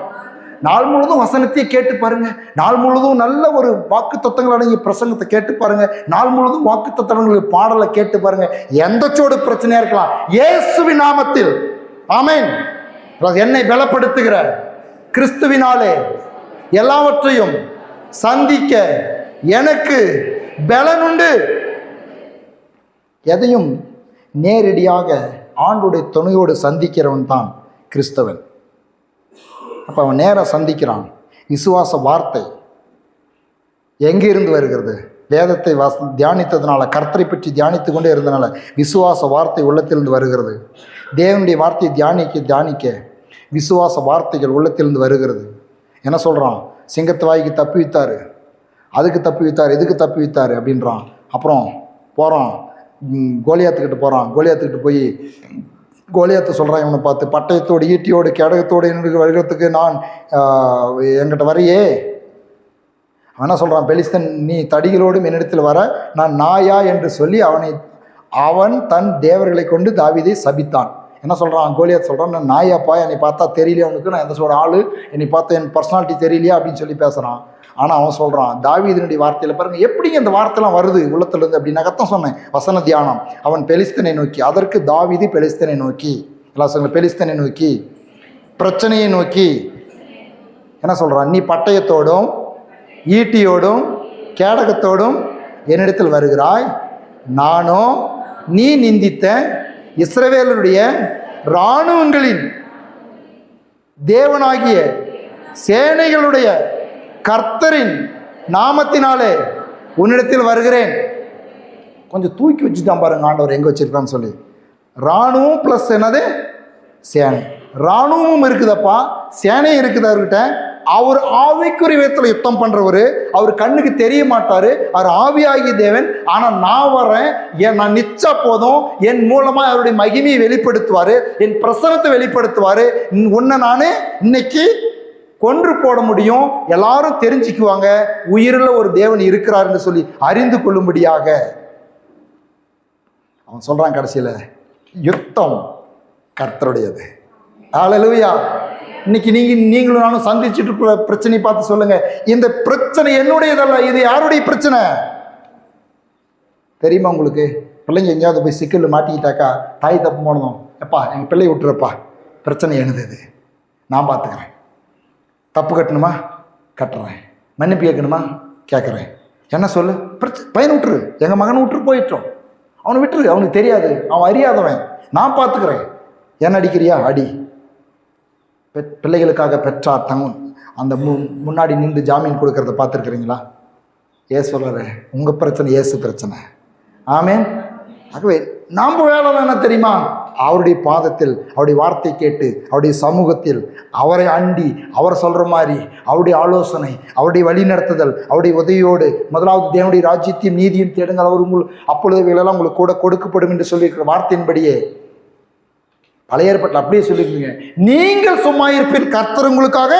நாள் முழுதும் வசனத்தையே கேட்டு பாருங்க. நாள் முழுதும் நல்ல ஒரு வாக்கு தத்தங்கள் அடங்கிய பிரசங்கத்தை கேட்டு பாருங்க. நாள் முழுதும் வாக்கு தத்தங்கள் பாடலை கேட்டு பாருங்க. எந்த சோடு பிரச்சனையா இருக்கலாம், இயேசுவின் நாமத்தில் ஆமென். என்னை பலப்படுத்துகிற கிறிஸ்துவினாலே எல்லாவற்றையும் சந்திக்க எனக்கு பலன் உண்டு. எதையும் நேரடியாக ஆண்டுடைய துணையோடு சந்திக்கிறவன் தான் கிறிஸ்தவன். அப்போ அவன் நேராக சந்திக்கிறான். விசுவாச வார்த்தை எங்கிருந்து வருகிறது? வேதத்தை தியானித்ததுனால, கர்த்தரை பற்றி தியானித்து கொண்டே இருந்தனால விசுவாச வார்த்தை உள்ளத்திலிருந்து வருகிறது. தேவனுடைய வார்த்தையை தியானிக்க விசுவாச வார்த்தைகள் உள்ளத்திலிருந்து வருகிறது. என்ன சொல்கிறான்? சிங்கத்து வாய்க்கு தப்பி வைத்தார், அதுக்கு தப்பி வைத்தார், இதுக்கு தப்பி வைத்தார் அப்படின்றான். அப்புறம் போகிறான், கோலியாத்துக்கிட்ட போகிறான். கோலியாத்துக்கிட்ட போய் கோலியாத்து சொல்கிறான் இவனை பார்த்து, பட்டயத்தோடு ஈட்டியோடு கேடகத்தோடு என்னுடைய வருகிறதுக்கு நான் என்கிட்ட வரையே. அவன் என்ன சொல்கிறான்? பெலிஸ்தன் நீ தடிகளோடும் என்னிடத்தில் வர நான் நாயா என்று சொல்லி அவன் தன் தேவர்களை கொண்டு தாவீதை சபித்தான். என்ன சொல்கிறான்? கோலியாத் சொல்கிறான், நான் நாயாப்பா, என்னை பார்த்தா தெரியலையா உனக்கு, நான் எந்த சொல்ற ஆள், என்னை பார்த்தா என் பர்சனாலிட்டி தெரியலையா அப்படின்னு சொல்லி பேசுகிறான். ஆனால் அவன் சொல்கிறான், தாவீதினுடைய வார்த்தையில் பாருங்கள் எப்படிங்க அந்த வார்த்தைலாம் வருது உள்ளத்துலேருந்து அப்படின்னாக்கத்தான் சொன்னேன், வசன தியானம். அவன் பெலிஸ்தனை நோக்கி, அதற்கு தாவீது பெலிஸ்தனை நோக்கி, எல்லாம் சொல்லுங்க, பெலிஸ்தனை நோக்கி, பிரச்சனையை நோக்கி என்ன சொல்கிறான்? நீ பட்டயத்தோடும் ஈட்டியோடும் கேடகத்தோடும் என்னிடத்தில் வருகிறாய், நானும் நீ நிந்தித்த இஸ்ரவேலருடைய இராணுவங்களின் தேவனாகிய சேனைகளுடைய கர்த்தரின் நாமத்தினாலே உன்னிடத்தில் வருகிறேன். கொஞ்சம் தூக்கி வச்சுட்டான் பாருங்க ஆண்டவர் எங்கே வச்சிருக்கான்னு சொல்லி. இராணுவம் ப்ளஸ் என்னது? சேனை. இராணுவமும் இருக்குதப்பா, சேனையும் இருக்குது அவர்கிட்ட. அவர் ஆவிக்குரிய விதத்தில் யுத்தம் பண்றவர். அவர் கண்ணுக்கு தெரிய மாட்டாரு, அவர் ஆவியாகிய தேவன். ஆனா நான் வரேன், நான் நிச்சா போதும், என் மூலமா அவருடைய மகிமையை வெளிப்படுத்துவாரு, என் பிரசனத்தை வெளிப்படுத்துவாரு. உன்னை நானே இன்னைக்கு கொன்று போட முடியும், எல்லாரும் தெரிஞ்சுக்குவாங்க உயிருள்ள ஒரு தேவன் இருக்கிறாருன்னு சொல்லி அறிந்து கொள்ளும்படியாக. அவன் சொல்றான் கடைசியில, யுத்தம் கர்த்தருடையது. ஹல்லேலூயா. இன்னைக்கு நீங்களும் நானும் சந்திச்சுட்டு பிரச்சனை பார்த்து சொல்லுங்க, இந்த பிரச்சனை என்னுடையதல்ல, இது யாருடைய பிரச்சனை தெரியுமா உங்களுக்கு? பிள்ளைங்க எங்கேயாவது போய் சிக்கல் மாட்டிக்கிட்டாக்கா தாய் தப்பு போனதும், எப்பா எங்கள் பிள்ளையை விட்டுறப்பா, பிரச்சனை என்னது, நான் பார்த்துக்கிறேன். தப்பு கட்டணுமா கட்டுறேன், மன்னிப்பு கேட்கணுமா கேட்குறேன், என்ன சொல்லு, பையனை விட்டுரு, எங்கள் மகனை விட்டுரு போயிட்டோம், அவனை விட்டுரு, அவனுக்கு தெரியாது, அவன் அறியாதவன், நான் பார்த்துக்கிறேன். என்ன அடிக்கிறியா அடி. பிள்ளைகளுக்காக பெற்றார் அந்த முன்னாடி நின்று ஜாமீன் கொடுக்கறத பார்த்துருக்குறீங்களா? சொல்லுற உங்கள் பிரச்சனை இயேசு பிரச்சனை. ஆமேன். ஆகவே நாம் வேலை என்ன தெரியுமா? அவருடைய பாதத்தில், அவருடைய வார்த்தை கேட்டு, அவருடைய சமூகத்தில் அவரை அண்டி, அவர் சொல்கிற மாதிரி அவருடைய ஆலோசனை, அவருடைய வழிநடத்துதல், அவருடைய உதவியோடு முதலாவது தேவனுடைய ராஜ்யத்தையும் நீதியும் தேடுங்கள், அவர் அப்பொழுது இவைகளெல்லாம் உங்களுக்கு கூட கொடுக்கப்படும் என்று சொல்லியிருக்கிற வார்த்தையின்படியே பழைய ஏற்பாட்டில் அப்படியே சொல்லியிருக்கீங்க. நீங்கள் சும்மா இருப்பீர், கர்த்தர் உங்களுக்காக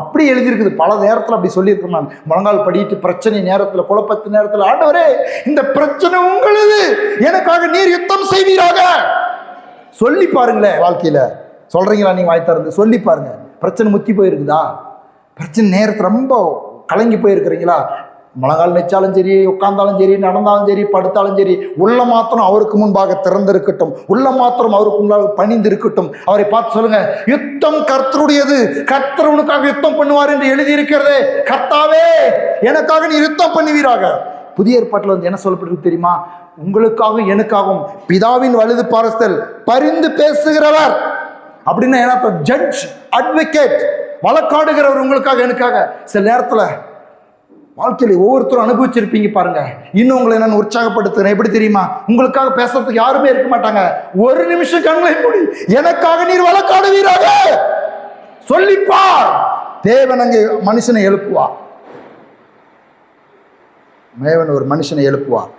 அப்படி எழுதியிருக்குது. பல நேரத்தில் அப்படி சொல்லியிருக்கேன் நான். முழங்கால் படிட்டு பிரச்சனை நேரத்தில், குழப்பத்தின் நேரத்தில், ஆண்டவரே இந்த பிரச்சனை உங்களது, எனக்காக நீர் யுத்தம் செய்வீராக சொல்லி பாருங்களேன். வாழ்க்கையில சொல்றீங்களா? நீங்க வாய் திறந்து சொல்லி பாருங்க. பிரச்சனை முத்தி போயிருக்குதா? பிரச்சனை நேரத்தில் ரொம்ப கலங்கி போயிருக்கிறீங்களா? முழங்கால் நெச்சாலும் சரி, உட்கார்ந்தாலும் சரி, நடந்தாலும் சரி, படுத்தாலும் சரி, உள்ள மாத்திரம் அவருக்கு முன்பாக திறந்திருக்கட்டும், உள்ள மாத்திரம் அவருக்கு முன்பாக பணிந்து இருக்கட்டும். அவரை பார்த்து சொல்லுங்க, யுத்தம் கர்த்தருடையது, கர்த்தர் உனக்காக யுத்தம் பண்ணுவார் என்று எழுதியிருக்கிறதே. கர்த்தாவே எனக்காக நீ யுத்தம் பண்ணுவீராக. புதிய ஏற்பாட்டில் வந்து என்ன சொல்லப்பட்டிருக்கு தெரியுமா? உங்களுக்காகவும் எனக்காகவும் பிதாவின் வலது பாரஸ்தல் பரிந்து பேசுகிறவர் அப்படின்னா என்ன? ஜட்ஜ், அட்வொகேட், வழக்காடுகிறவர் உங்களுக்காக எனக்காக. சில நேரத்தில் வாழ்க்கையில் ஒவ்வொருத்தரும் அனுபவிச்சிருப்பீங்க பாருங்க. இன்னும் உங்களை நான் உற்சாகப்படுத்துறேன். எப்படி தெரியுமா? உங்களுக்காக பேசுறதுக்கு யாருமே இருக்க மாட்டாங்க. ஒரு நிமிஷம் கண்களை மூடி, எனக்காக நீர் வழக்காடுவீராக சொல்லிப்பார். தேவன் அங்கே மனுஷனை எழுப்புவார். தேவன் ஒரு மனுஷனை எழுப்புவார்.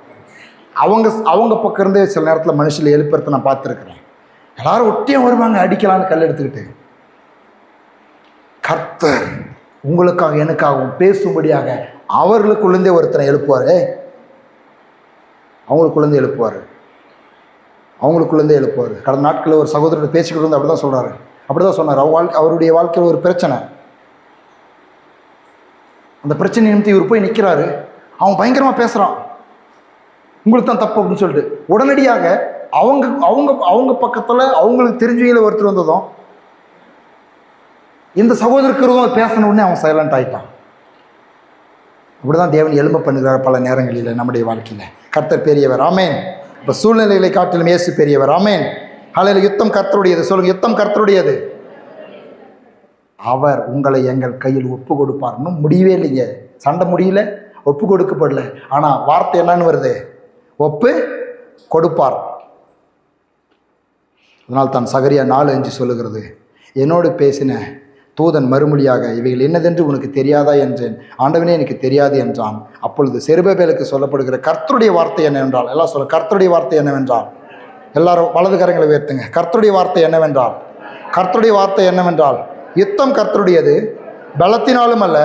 அவங்க பக்கம் இருந்தே சில நேரத்தில் மனுஷனை எழுப்புறத நான் பார்த்துருக்கிறேன். எல்லாரும் ஒட்டியும் வருவாங்க, அடிக்கலான்னு கல் எடுத்துக்கிட்டு. கர்த்தர் உங்களுக்காக எனக்காகவும் பேசும்படியாக அவர்களுக்குள்ளே ஒருத்தனை எழுப்புவார். அவங்களுக்குள்ளே எழுப்புவார். கடந்த நாட்களில் ஒரு சகோதரர் பேசிக்கிட்டு இருந்து அப்படிதான் சொல்றாரு. அப்படிதான் சொன்னார். அவருடைய வாழ்க்கையில் ஒரு பிரச்சனை. அந்த பிரச்சனை நிமித்தி இவர் போய் நிற்கிறாரு. அவன் பயங்கரமாக பேசுகிறான், உங்களுக்கு தான் தப்பு அப்படின்னு சொல்லிட்டு. உடனடியாக அவங்க அவங்க அவங்க பக்கத்தில் அவங்களுக்கு தெரிஞ்சவங்கள ஒருத்தர் வந்ததும் இந்த சகோதரருக்கும் பேசின உடனே அவன் சைலண்ட் ஆகிட்டான். அப்படிதான் தேவன் எழும்ப பண்ணுகிறார் பல நேரங்களில் நம்முடைய வாழ்க்கையில். கர்த்தர் பெரியவர். ஆமேன். இப்போ சூழ்நிலைகளை காட்டிலும் இயேசு பெரியவர். ஆமேன். ஹல்லேலூயா. யுத்தம் கர்த்தருடையது. சொல்லுங்க, யுத்தம் கர்த்தருடையது. அவர் உங்களை எங்கள் கையில் ஒப்பு கொடுப்பார். இன்னும் முடியவே இல்லைங்க, சண்டை முடியல, ஒப்பு கொடுக்கப்படல. ஆனால் வார்த்தை என்னன்னு வருது? ஒப்பு கொடுப்பார். அதனால் தான் சகரியா 4:5 சொல்லுகிறது, என்னோடு பேசின தூதன் மறுமொழியாக, இவைகள் என்னதென்று உனக்கு தெரியாதா என்றேன். ஆண்டவனே எனக்கு தெரியாது என்றான். அப்பொழுது செருபபேலுக்கு சொல்லப்படுகிற கர்த்தருடைய வார்த்தை என்னவென்றால், எல்லாம் சொல்ல, கர்த்தருடைய வார்த்தை என்னவென்றால், எல்லாரும் வலது கரங்களை உயர்த்துங்க. கர்த்தருடைய வார்த்தை என்னவென்றால், கர்த்தருடைய வார்த்தை என்னவென்றால், யுத்தம் கர்த்தருடையது, பலத்தினாலும் அல்ல,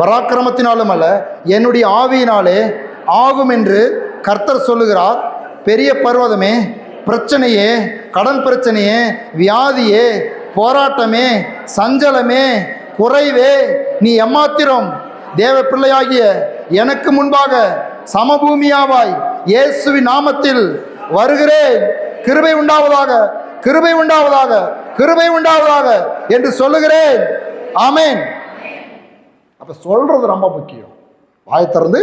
பராக்கிரமத்தினாலும் அல்ல, என்னுடைய ஆவியினாலே ஆகும் என்று கர்த்தர் சொல்லுகிறார். பெரிய பர்வதமே, பிரச்சனையே, கடன் பிரச்சனையே, வியாதியே, போராட்டமே, சஞ்சலமே, குறைவே, நீ எம்மாத்திரம் தேவ பிள்ளையாகிய எனக்கு முன்பாக சமபூமியாவாய் இயேசுவின் நாமத்தில் வருகிறேன், கிருபை உண்டாவதாக, கிருபை உண்டாவதாக, கிருபை உண்டாவதாக என்று சொல்லுகிறேன். ஆமேன். அப்ப சொல்றது ரொம்ப முக்கியம். வாய் திறந்து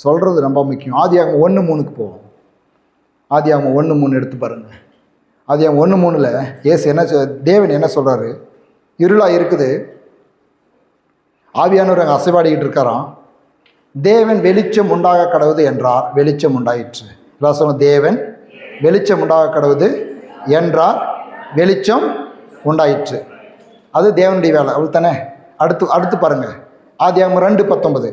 சொல்றது ரொம்ப முக்கியம். ஆதியாகமம் 1:3 போவோம். ஆதியாகமம் 1:3 எடுத்து பாருங்க. ஆதியாகமம் 1:3 இயேசு என்ன தேவன் என்ன சொல்கிறாரு? இருளாக இருக்குது, ஆவியானவர் அங்கே அசைவாடிக்கிட்டு இருக்காராம். தேவன் வெளிச்சம் உண்டாக கடவுது என்றார், வெளிச்சம் உண்டாயிற்று. எல்லாம் சொல்லுங்க, தேவன் வெளிச்சம் உண்டாக கடவுது என்றார், வெளிச்சம் உண்டாயிற்று. அது தேவனுடைய வேலை, அவள் தானே. அடுத்து பாருங்க, ஆதியாகமம் 2:19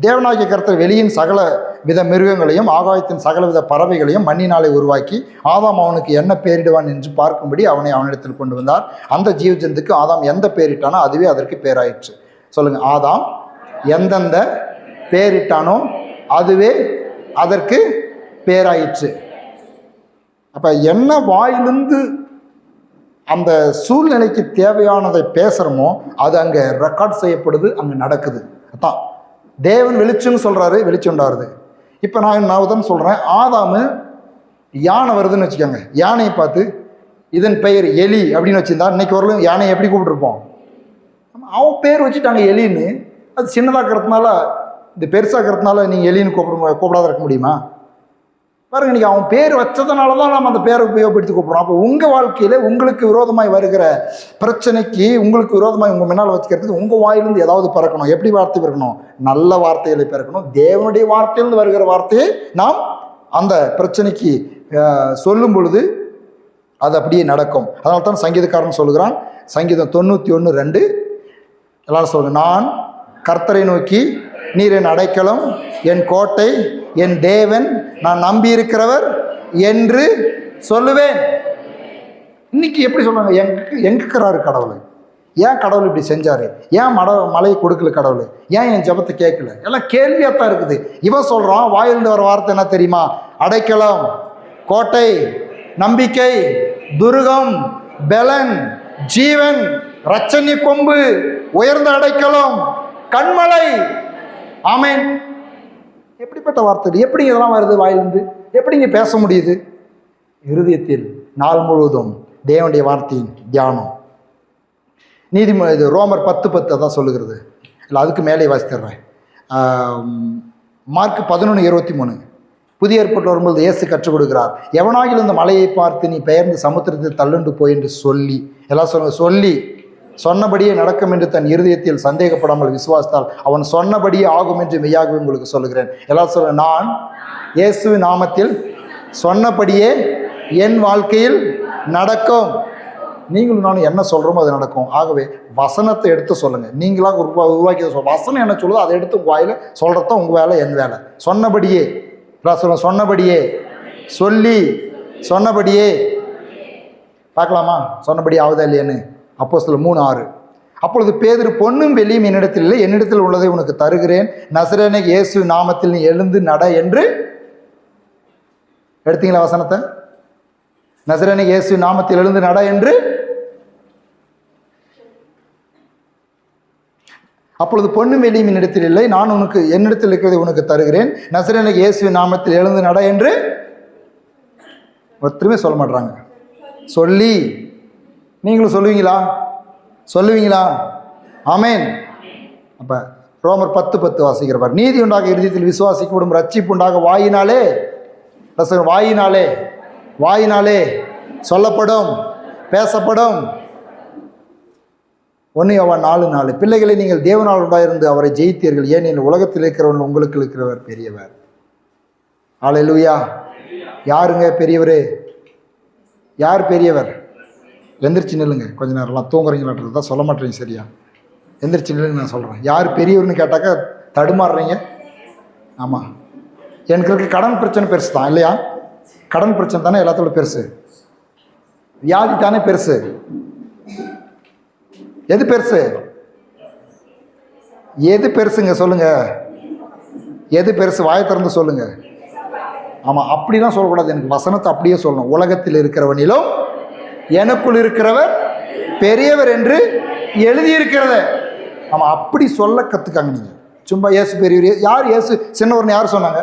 தேவனாகிய கர்த்தர் வெளியின் சகல வித மிருகங்களையும் ஆகாயத்தின் சகல வித பறவைகளையும் மண்ணினாலே உருவாக்கி ஆதாம் அவனுக்கு என்ன பேரிடுவான் என்று பார்க்கும்படி அவனை அவனிடத்தில் கொண்டு வந்தார். அந்த ஜீவ ஜந்துக்கு ஆதாம் எந்த பேரிட்டானோ அதுவே அதற்கு பேராயிற்று. சொல்லுங்க, ஆதாம் எந்தெந்த பேரிட்டானோ அதுவே அதற்கு பேராயிற்று. அப்ப என்ன வாயிலிருந்து அந்த சூழ்நிலைக்கு தேவையானதை பேசுகிறோமோ அது அங்கே ரெக்கார்ட் செய்யப்படுது, அங்கே நடக்குது. அதான் தேவன் வெளிச்சம்னு சொல்கிறாரு, வெளிச்சம் உண்டாருது. இப்போ நான் தான் சொல்கிறேன், ஆதாமு யானை வருதுன்னு வச்சுக்கோங்க, யானையை பார்த்து இதன் பெயர் எலி அப்படின்னு வச்சுருந்தா இன்னைக்கு வரலும் யானையை எப்படி கூப்பிட்டுருப்போம்? அவன் பேர் வச்சுட்டாங்க எலின்னு. அது சின்னதாக்கிறதுனால, இந்த பெருசாக்கிறதுனால நீங்கள் எலின்னு கூப்பிடாத இருக்க முடியுமா? பாருங்க, இன்றைக்கி அவன் பேர் வச்சதுனால தான் நம்ம அந்த பேரை உபயோகப்படுத்தி கூப்பிட்றோம். அப்போ உங்கள் வாழ்க்கையில் உங்களுக்கு விரோதமாய் வருகிற பிரச்சனைக்கு, உங்களுக்கு விரோதமாய் உங்கள் முன்னால் வச்சுக்கிறதுக்கு உங்கள் வாயிலிருந்து ஏதாவது பிறக்கணும். எப்படி வார்த்தை பிறக்கணும்? நல்ல வார்த்தைகளை பிறக்கணும். தேவனுடைய வார்த்தையிலிருந்து வருகிற வார்த்தையை நாம் அந்த பிரச்சனைக்கு சொல்லும் பொழுது அது அப்படியே நடக்கும். அதனால தான் சங்கீதக்காரன் சொல்லுகிறான், சங்கீதம் 91:2 எல்லாரும் சொல்லுங்க, நான் கர்த்தரை நோக்கி நீர் என் அடைக்கலம், என் கோட்டை, என் தேவன், நான் நம்பி இருக்கிறவர் என்று சொல்லுவேன். இன்னைக்கு எப்படி சொல்றாங்க? எங்கிறாரு கடவுள்? ஏன் கடவுள் இப்படி செஞ்சாரு? ஏன் மழையை கொடுக்கல கடவுள்? ஏன் என் ஜபத்தை கேட்கல? எல்லாம் கேள்வியாத்தான் இருக்குது. இவன் சொல்றான், வாயிலிருந்து வர வார்த்தை என்ன தெரியுமா? அடைக்கலம், கோட்டை, நம்பிக்கை, துருகம், பெலன், ஜீவன், ரட்சணி கொம்பு, உயர்ந்த அடைக்கலம், கண்மலை. ஆமென். எப்படிப்பட்ட வார்த்தை? எப்படி இதெல்லாம் வருது வாயிலிருந்து? எப்படிங்க பேச முடியுது? இருதயத்தில் நாள் முழுவதும் தேவனுடைய வார்த்தையின் தியானம். இது ரோமர் 10:10 தான் சொல்லுகிறது. இல்லை, அதுக்கு மேலே வாசித்துறேன். மார்க் 11:23 புதிய ஏற்பாட்டில் வரும்போது இயேசு கற்றுக் கொடுக்கிறார், எவனாகிலும் இந்த மலையை பார்த்து நீ பெயர்ந்து சமுத்திரத்தில் தள்ளுண்டு போய் என்று சொல்லி, எல்லாம் சொல்லுங்க, சொல்லி சொன்னபடியே நடக்கும் என்று தன் இருதயத்தில் சந்தேகப்படாமல் விசுவாசித்தால் அவன் சொன்னபடியே ஆகும் என்று மெய்யாகவே உங்களுக்கு சொல்லுகிறேன். எல்லாம் சொல்லுங்க, நான் இயேசுவின் நாமத்தில் சொன்னபடியே என் வாழ்க்கையில் நடக்கும். நீங்களும் நானும் என்ன சொல்கிறோமோ அது நடக்கும். ஆகவே வசனத்தை எடுத்து சொல்லுங்கள். நீங்களாக உருவாக்கி வசனம் என்ன சொல்லுதோ அதை எடுத்து உங்கள் வாயில் சொல்கிறதான் உங்கள் வேலை, என் வேலை. சொன்னபடியே சொல்லுங்க, சொன்னபடியே, சொல்லி சொன்னபடியே. பார்க்கலாமா சொன்னபடி ஆகுதா இல்லையான்னு? அப்போஸ்தலர் 3:6 அப்பொழுது பேதுரு, பொன்னும் வெள்ளியும் என்னிடத்தில் இல்லை, என்னிடத்தில் உள்ளதை உனக்கு தருகிறேன், நசரேயனாகிய இயேசு நாமத்தில் நீ எழுந்து நட என்று. எடுத்தீங்களா வசனத்தை? நசரேயனாகிய இயேசு நாமத்தில் எழுந்து நட என்று. அப்பொழுது பொன்னும் வெள்ளியும் என்னிடத்தில் இல்லை, நான் உனக்கு என்னிடத்தில் இருக்கிறதை உனக்கு தருகிறேன், நசரேயனாகிய இயேசு நாமத்தில் எழுந்து நட என்று. ஒருத்தருமே சொல்ல மாட்டாங்க. சொல்லி நீங்களும் சொல்லுவீங்களா? சொல்லுவீங்களா? ஆமேன். அப்போ ரோமர் 10:10 வாசிக்கிறப்பார், நீதி உண்டாக இருதயத்தில் விசுவாசிக்கப்படும், ரட்சிப்பு உண்டாக வாயினாலே, வாயினாலே, வாயினாலே சொல்லப்படும், பேசப்படும். 1 யோவான் 4:4 பிள்ளைகளை நீங்கள் தேவனால் உண்டாயிருந்து அவரை ஜெயித்தீர்கள், ஏனெனில் உலகத்தில் இருக்கிறவன் உங்களுக்கு இருக்கிறவர் பெரியவர். அல்லேலூயா. யாருங்க பெரியவர்? யார் பெரியவர்? எந்திரிச்சு நில்லுங்க. கொஞ்ச நேரம்லாம் தூங்குறீங்களான்றது தான் சொல்ல மாட்டேறீங்க. சரியா? எந்திரிச்சு நில்லுங்க. நான் சொல்கிறேன், யார் பெரியவர்னு கேட்டாக்கா தடுமாறுறீங்க. ஆமாம், எனக்கு இருக்க கடன் பிரச்சனை பெருசு தான் இல்லையா? கடன் பிரச்சனை தானே எல்லாத்தோட பெருசு. வியாதி தானே பெருசு. எது பெருசு? எது பெருசுங்க சொல்லுங்க? எது பெருசு? வாயை திறந்து சொல்லுங்க. ஆமாம், அப்படிலாம் சொல்லக்கூடாது. எனக்கு வசனத்தை அப்படியே சொல்லணும். உலகத்தில் இருக்கிறவனிலும் எனக்குள் இருக்கிறவர் பெரியவர் என்று எழுதியிருக்கிறத. ஆமாம், அப்படி சொல்ல கற்றுக்காங்க நீங்கள். சும்மா இயேசு பெரியவர், யார் இயேசு சின்னவர்னு யார் சொன்னாங்க?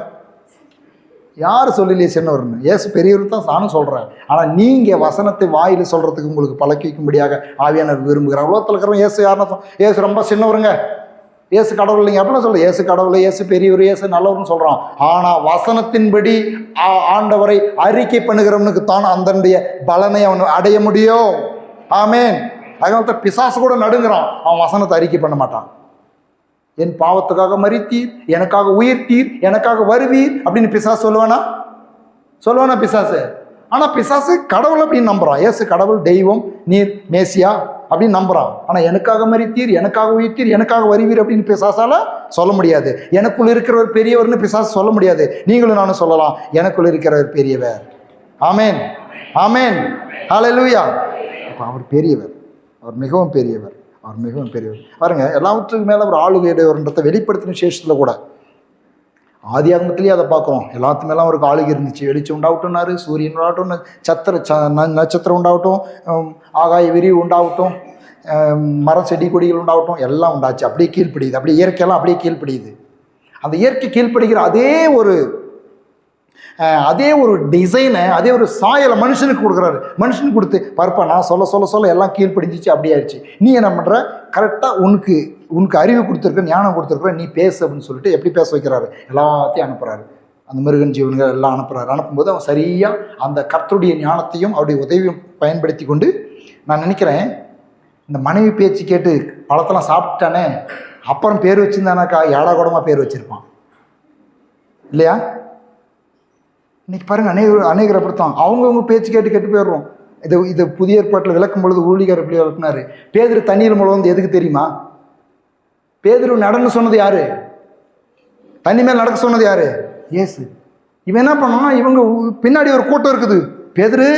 யார் சொல்லலையே சின்னவர்னு? இயேசு பெரியவர் தான் நானும் சொல்கிறேன். ஆனால் நீங்கள் வசனத்தை வாயில் சொல்கிறதுக்கு உங்களுக்கு பழக்கி வைக்கும்படியாக ஆவியானவர் விரும்புகிறார். உலகத்தில் இருக்கிறவங்க இயேசு யாருன்னா, இயேசு ரொம்ப சின்னவருங்க, இயேசு கடவுள் இல்லைங்க அப்படிலாம் சொல்ல, இயேசு கடவுள், இயேசு பெரியவர், இயேசு நல்லவர்னு சொல்கிறான். ஆனால் வசனத்தின்படி ஆண்டவரை அறிக்கை பண்ணுகிறவனுக்கு தான் அதனுடைய பலனை அவன் அடைய முடியும். ஆமேன். அதனால தான் பிசாசு கூட நடுங்கிறான், அவன் வசனத்தை அறிக்கை பண்ண மாட்டான். என் பாவத்துக்காக மரித்தீர், எனக்காக உயிர்த்தீர், எனக்காக வருவீர் அப்படின்னு பிசாசு சொல்லுவானா பிசாசு? ஆனால் பிசாசு கடவுள் அப்படின்னு நம்புறான். இயேசு கடவுள், தெய்வம், நீர் மேசியா அப்படின்னு நம்புறான். ஆனால் எனக்காக மரித்தீர், எனக்காக உயிர்த்தீர், எனக்காக வருவீர் அப்படின்னு பிசாசால சொல்ல முடியாது. எனக்குள் இருக்கிறவர் பெரியவர்னு பிசாசு சொல்ல முடியாது. நீங்களும் நானும் சொல்லலாம், எனக்குள் இருக்கிறவர் பெரியவர். ஆமேன், ஆமேன், ஹல்லேலூயா. அப்போ அவர் பெரியவர், அவர் மிகவும் பெரியவர், அவர் மிகவும் பெரியவர். பாருங்க, எல்லாவற்றுக்கு மேலே அவர் ஆளுகையுடையவர்ன்றதை வெளிப்படுத்தின சேஷத்தில் கூட ஆதி ஆகமத்திலேயே அதை பார்க்குறோம். எல்லாத்து மேலாம் அவருக்கு ஆளுகை இருந்துச்சு. வெளிச்சம் உண்டாகட்டும்னாரு, சூரியன் உண்டாகட்டும், நட்சத்திரம் உண்டாகட்டும், ஆகாய விரிவு உண்டாகட்டும், மரம் செடி கொடிகள் உண்டாகட்டும், எல்லாம் உண்டாச்சு. அப்படியே கீழ்ப்படியுது, அப்படியே இயற்கையெல்லாம் அப்படியே கீழ்ப்படியுது. அந்த இயற்கை கீழ்ப்படுகிற அதே ஒரு டிசைனை, அதே ஒரு சாயலை மனுஷனுக்கு கொடுக்குறாரு. மனுஷனுக்கு கொடுத்து பருப்பா நான் சொல்ல எல்லாம் கீழ்ப்படிஞ்சிச்சு, அப்படி ஆயிடுச்சு. நீ என்ன பண்ணுற, கரெக்டாக உனக்கு அறிவு கொடுத்துருக்க, ஞானம் கொடுத்துருக்குற, நீ பேசு அப்படின்னு சொல்லிட்டு எப்படி பேச வைக்கிறாரு, எல்லாத்தையும் அனுப்புகிறாரு. அந்த மிருகன் ஜீவன்கள் எல்லாம் அனுப்புகிறாரு. அனுப்பும்போது அவன் சரியாக அந்த கர்த்தருடைய ஞானத்தையும் அவருடைய உதவியும் பயன்படுத்தி கொண்டு, நான் நினைக்கிறேன் இந்த மனைவி பேச்சு கேட்டு பழத்தெல்லாம் சாப்பிட்டானே, அப்புறம் பேர் வச்சுருந்தானாக்கா ஏடா கூடமாக பேர் வச்சுருப்பான் இல்லையா? இன்னைக்கு பாருங்க, அநேகர் அப்படித்தான். அவங்கவுங்க பேச்சு கேட்டு போயிடுறோம். இது புதிய ஏற்பாட்டில் விளக்கும் பொழுது ஊழியர் எப்படி விளக்குனாரு, பேதுரு தண்ணீர் மூலம் வந்து எதுக்கு தெரியுமா? பேதுரு நடந்து சொன்னது யாரு? தண்ணி மேல் நடக்க சொன்னது யாரு? இயேசு. இவன் என்ன பண்ணான், இவங்க பின்னாடி ஒரு கூட்டம் இருக்குது. பேதுரு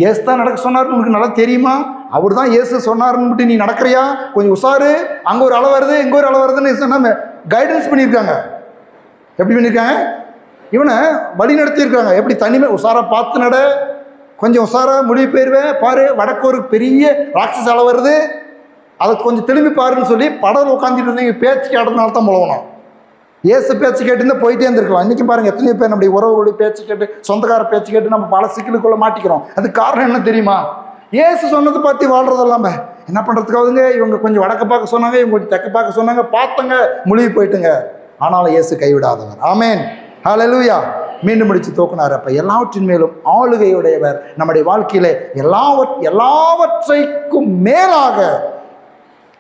இயேசு தான் நடக்க சொன்னார்னு உனக்கு நல்லா தெரியுமா? அவர் தான் இயேசு சொன்னாருன்னு நீ நடக்கிறியா? கொஞ்சம் உஷாரு, அங்கே ஒரு அளவு வருது, இங்கே ஒரு அளவு வருதுன்னு சொன்னா கைடன்ஸ் பண்ணியிருக்காங்க. எப்படி பண்ணியிருக்காங்க? இவனை வழி நடத்தியிருக்காங்க. எப்படி தனிமே உஷாரா பார்த்து நட, கொஞ்சம் உஷாரா முடிவு போயிடுவேன் பாரு, வடக்கு ஒரு பெரிய ராட்சஸ் அளவு வருது, அதை கொஞ்சம் திரும்பி பாருன்னு சொல்லி படத்தில் உட்காந்துட்டு இருந்தீங்க. பேச்சு கேட்டதுனால தான் போகணும். ஏசு பேச்சு கேட்டுருந்தா போயிட்டே இருந்திருக்கலாம். இன்றைக்கும் பாருங்கள், எத்தனையோ பேர் நம்முடைய உறவுகளுடைய பேச்சு கேட்டு, சொந்தக்கார பேச்சு கேட்டு நம்ம பல சிக்கலுக்குள்ளே மாட்டிக்கிறோம். அதுக்கு காரணம் என்ன தெரியுமா? ஏசு சொன்னதை பற்றி வாழ்றது இல்லாமல் என்ன பண்ணுறதுக்காகவுங்க, இவங்க கொஞ்சம் வடக்க பார்க்க சொன்னாங்க, இவங்க கொஞ்சம் தெக்க பார்க்க சொன்னாங்க, பார்த்தங்க முழுகி போயிட்டுங்க. ஆனாலும் இயேசு கைவிடாதவர். ஆமேன், ஹல்லேலூயா. மீண்டும் முடிச்சு தோக்குனார். அப்போ எல்லாவற்றின் மேலும் ஆளுகையுடையவர். நம்முடைய வாழ்க்கையில எல்லாவற்றைக்கும் மேலாக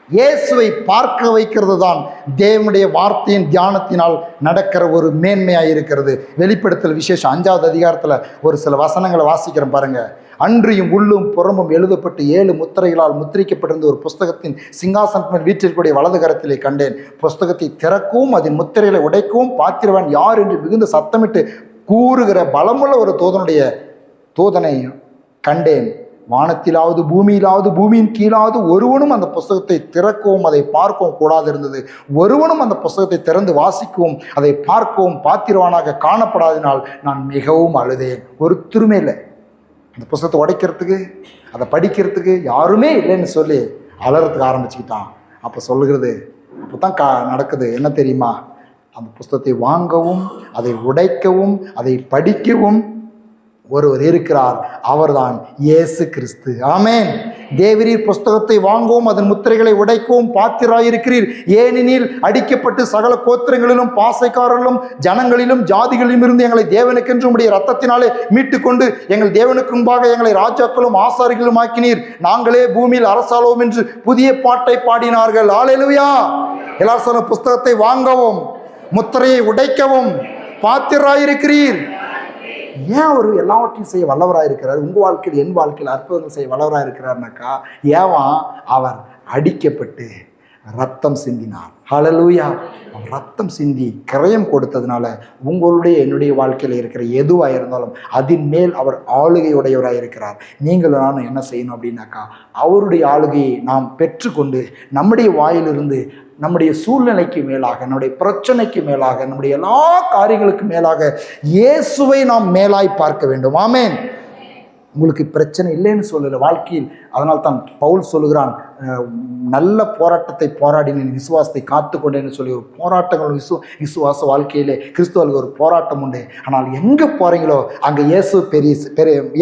இயேசுவை பார்க்க வைக்கிறது தான் தேவனுடைய வார்த்தையின் தியானத்தினால் நடக்கிற ஒரு மேன்மையாக இருக்கிறது. வெளிப்படுத்தல் விசேஷம் 5வது அதிகாரத்தில் ஒரு சில வசனங்களை வாசிக்கிறேன் பாருங்க. அன்றியும் உள்ளும் புறமும் எழுதப்பட்டு 7 முத்திரைகளால் முத்திரிக்கப்பட்டிருந்த ஒரு புஸ்தகத்தின் சிங்காசனத்தின் வீட்டிற்குடைய வலது கரத்திலே கண்டேன். புஸ்தகத்தை திறக்கவும் அதன் முத்திரைகளை உடைக்கவும் பாத்திரவான் யார் என்று மிகுந்த சத்தமிட்டு கூறுகிற பலமுள்ள ஒரு தூதனை கண்டேன். வானத்திலாவது பூமியிலாவது பூமியின் கீழாவது ஒருவனும் அந்த புஸ்தகத்தை திறக்கவும் அதை பார்க்கவும் கூடாது இருந்தது. ஒருவனும் அந்த புஸ்தகத்தை திறந்து வாசிக்கவும் அதை பார்க்கவும் பாத்திரவானாக காணப்படாததினால் நான் மிகவும் அழுதேன். ஒருத்தருமே இல்லை. அந்த புஸ்தகத்தை உடைக்கிறதுக்கு, அதை படிக்கிறதுக்கு யாருமே இல்லைன்னு சொல்லி அலறதுக்கு ஆரம்பிச்சுக்கிட்டான். அப்போ சொல்லுகிறது, அப்போ தான் நடக்குது. என்ன தெரியுமா? அந்த புஸ்தகத்தை வாங்கவும் அதை உடைக்கவும் அதை படிக்கவும் ஒருவர் இருக்கிறார். அவர்தான் இயேசு கிறிஸ்து. ஆமேன். தேவரீர் புஸ்தகத்தை வாங்கவும் அதன் முத்திரைகளை உடைக்கவும் பாத்திராயிருக்கிறீர். ஏனெனில் அடிக்கப்பட்டு சகல கோத்திரங்களிலும் பாசைக்காரர்களும் ஜனங்களிலும் ஜாதிகளிலும் இருந்து எங்களை தேவனுக்கென்று உடைய ரத்தத்தினாலே மீட்டு கொண்டு எங்கள் தேவனுக்கு முன்பாக எங்களை ராஜாக்களும் ஆசாரிகளும் ஆக்கினீர். நாங்களே பூமியில் அரசாளுவோம் என்று புதிய பாட்டை பாடினார்கள். ஹல்லேலூயா. எல்லாரும் சொன்ன, புஸ்தகத்தை வாங்கவும் முத்திரையை உடைக்கவும் பாத்திராயிருக்கிறீர். ஏன் அவர் எல்லாவற்றையும் செய்ய வல்லவராக இருக்கிறார்? உங்கள் வாழ்க்கையில், என் வாழ்க்கையில் அற்புதங்கள் செய்ய வல்லவராக இருக்கிறார்னாக்கா, ஏவான் அவர் அடிக்கப்பட்டு ரத்தம் சிந்தினார். ஹல்லேலூயா. ரத்தம் சிந்தி கிரயம் கொடுத்ததுனால உங்களுடைய என்னுடைய வாழ்க்கையில் இருக்கிற எதுவாக இருந்தாலும் அதன் மேல் அவர் ஆளுகையுடையவராக இருக்கிறார். நீங்களும் நானும் என்ன செய்யணும் அப்படின்னாக்கா, அவருடைய ஆளுகையை நாம் பெற்றுக்கொண்டு நம்முடைய வாயிலிருந்து நம்முடைய சூழ்நிலைக்கு மேலாக, நம்முடைய பிரச்சனைக்கு மேலாக, நம்முடைய எல்லா காரியங்களுக்கு மேலாக இயேசுவை நாம் மேலாய் பார்க்க வேண்டும். ஆமேன். உங்களுக்கு பிரச்சனை இல்லைன்னு சொல்லல வாழ்க்கையில். அதனால் தான் பவுல் சொல்லுகிறான், நல்ல போராட்டத்தை போராடினேன், விசுவாசத்தை காத்துக்கொண்டேன்னு சொல்லி ஒரு போராட்டங்கள் விசுவாச வாழ்க்கையிலே கிறிஸ்துவுக்கு ஒரு போராட்டம் உண்டு. ஆனால் எங்கே போகிறீங்களோ அங்கே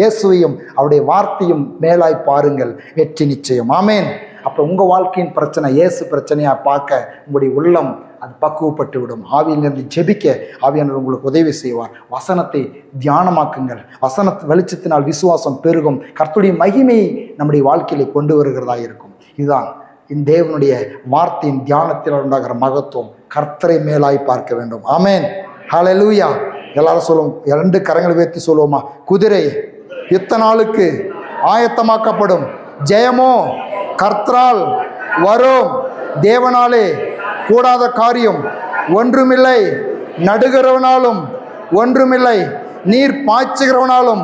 இயேசுவையும் அவருடைய வார்த்தையும் மேலாய் பாருங்கள், வெற்றி நிச்சயம். ஆமேன். அப்போ உங்கள் வாழ்க்கையின் பிரச்சனை இயேசு பிரச்சனையாக பார்க்க உங்களுடைய உள்ளம் அது பக்குவப்பட்டு விடும். ஆவியிலிருந்து ஜெபிக்க ஆவியானவர் உங்களுக்கு உதவி செய்வார். வசனத்தை தியானமாக்குங்கள். வசனத்து வெளிச்சத்தினால் விசுவாசம் பெருகும். கர்த்தருடைய மகிமையை நம்முடைய வாழ்க்கையில கொண்டு வருகிறதா இருக்கும். இதுதான் இந்த தேவனுடைய வார்த்தையின் தியானத்தில் உண்டாகிற மகத்துவம். கர்த்தரை மேலாய் பார்க்க வேண்டும். ஆமென். ஹல்லேலூயா. எல்லாரும் சொல்லுவோம், 2 கரங்களை உயர்த்தி சொல்லுவோமா? குதிரை யுத்த நாளுக்கு ஆயத்தமாக்கப்படும், ஜெயமோ கர்த்தரால் வரும், தேவனாலே கூடாத காரியம் ஒன்றுமில்லை, நடுகிறவனாலும் ஒன்றுமில்லை, நீர் பாய்ச்சுகிறவனாலும்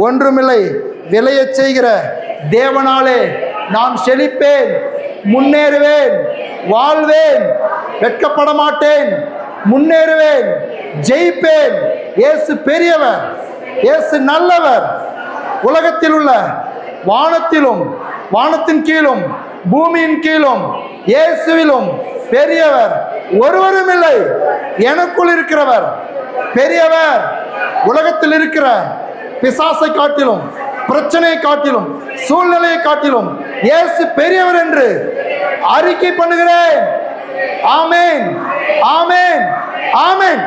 ஒன்றுமில்லை, விளையச் செய்கிற தேவனாலே நான் செழிப்பேன், முன்னேறுவேன், வாழ்வேன், வெட்கப்பட மாட்டேன், முன்னேறுவேன், ஜெயிப்பேன். இயேசு பெரியவர், இயேசு நல்லவர். உலகத்தில் உள்ள வானத்திலும் வானத்தின் கீழும் பூமியின் கீழும் இயேசுவிலும் பெரியவர் ஒருவரும் இல்லை. எனக்குள் இருக்கிறவர் பெரியவர். உலகத்தில் இருக்கிற பிசாசை காட்டிலும், பிரச்சனையை காட்டிலும், சூழ்நிலையை காட்டிலும் இயேசு பெரியவர் என்று அறிக்கை பண்ணுகிறேன். ஆமென், ஆமென், ஆமென்.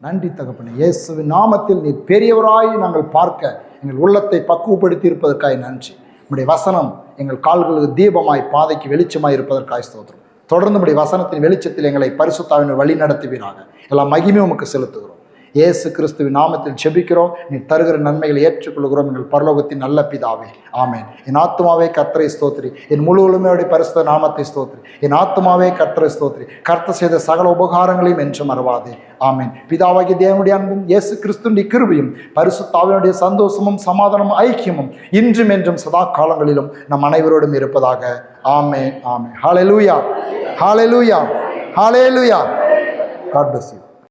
நன்றி தகப்பனே. இயேசுவின் நாமத்தில் நீர் பெரியவராய் நாங்கள் பார்க்க எங்கள் உள்ளத்தை பக்குவப்படுத்தி இருப்பதற்காக நன்றி. உம்முடைய வசனம் எங்கள் கால்களுக்கு தீபமாய், பாதைக்கு வெளிச்சமாய் இருப்பதற்காக ஸ்தோத்திரம். தொடர்ந்து உம்முடைய வசனத்தின் வெளிச்சத்தில் எங்களை பரிசுத்த ஆவியினால் வழி நடத்துவீராக. எல்லா மகிமையும் உமக்கு செலுத்துகிறோம். இயேசு கிறிஸ்துவின் நாமத்தில் ஜெபிக்கிறோம். நீ தருகிற நன்மைகளை ஏற்றுக்கொள்கிறோம் எங்கள் பரலோகத்தின் நல்ல பிதாவே. ஆமென். என் ஆத்துமாவே கர்த்தரை ஸ்தோத்திரி, என் முழு உலமையோடைய பரிசுத்த நாமத்தை ஸ்தோத்திரி. என் ஆத்துமாவே கர்த்தரை ஸ்தோத்திரி, கர்த்தர் செய்த சகல உபகாரங்களையும் என்று மறவாதே. ஆமென். பிதாவாகிய தேவனுடைய அன்பும் இயேசு கிறிஸ்துவின் கிருபையும் பரிசுத்த ஆவியானுடைய சந்தோஷமும் சமாதானமும் ஐக்கியமும் இன்றும் என்றும் சதா காலங்களிலும் நம் அனைவரோடும் இருப்பதாக. ஆமென், ஆமென். ஹல்லேலூயா, ஹல்லேலூயா, ஹல்லேலூயா. God bless you.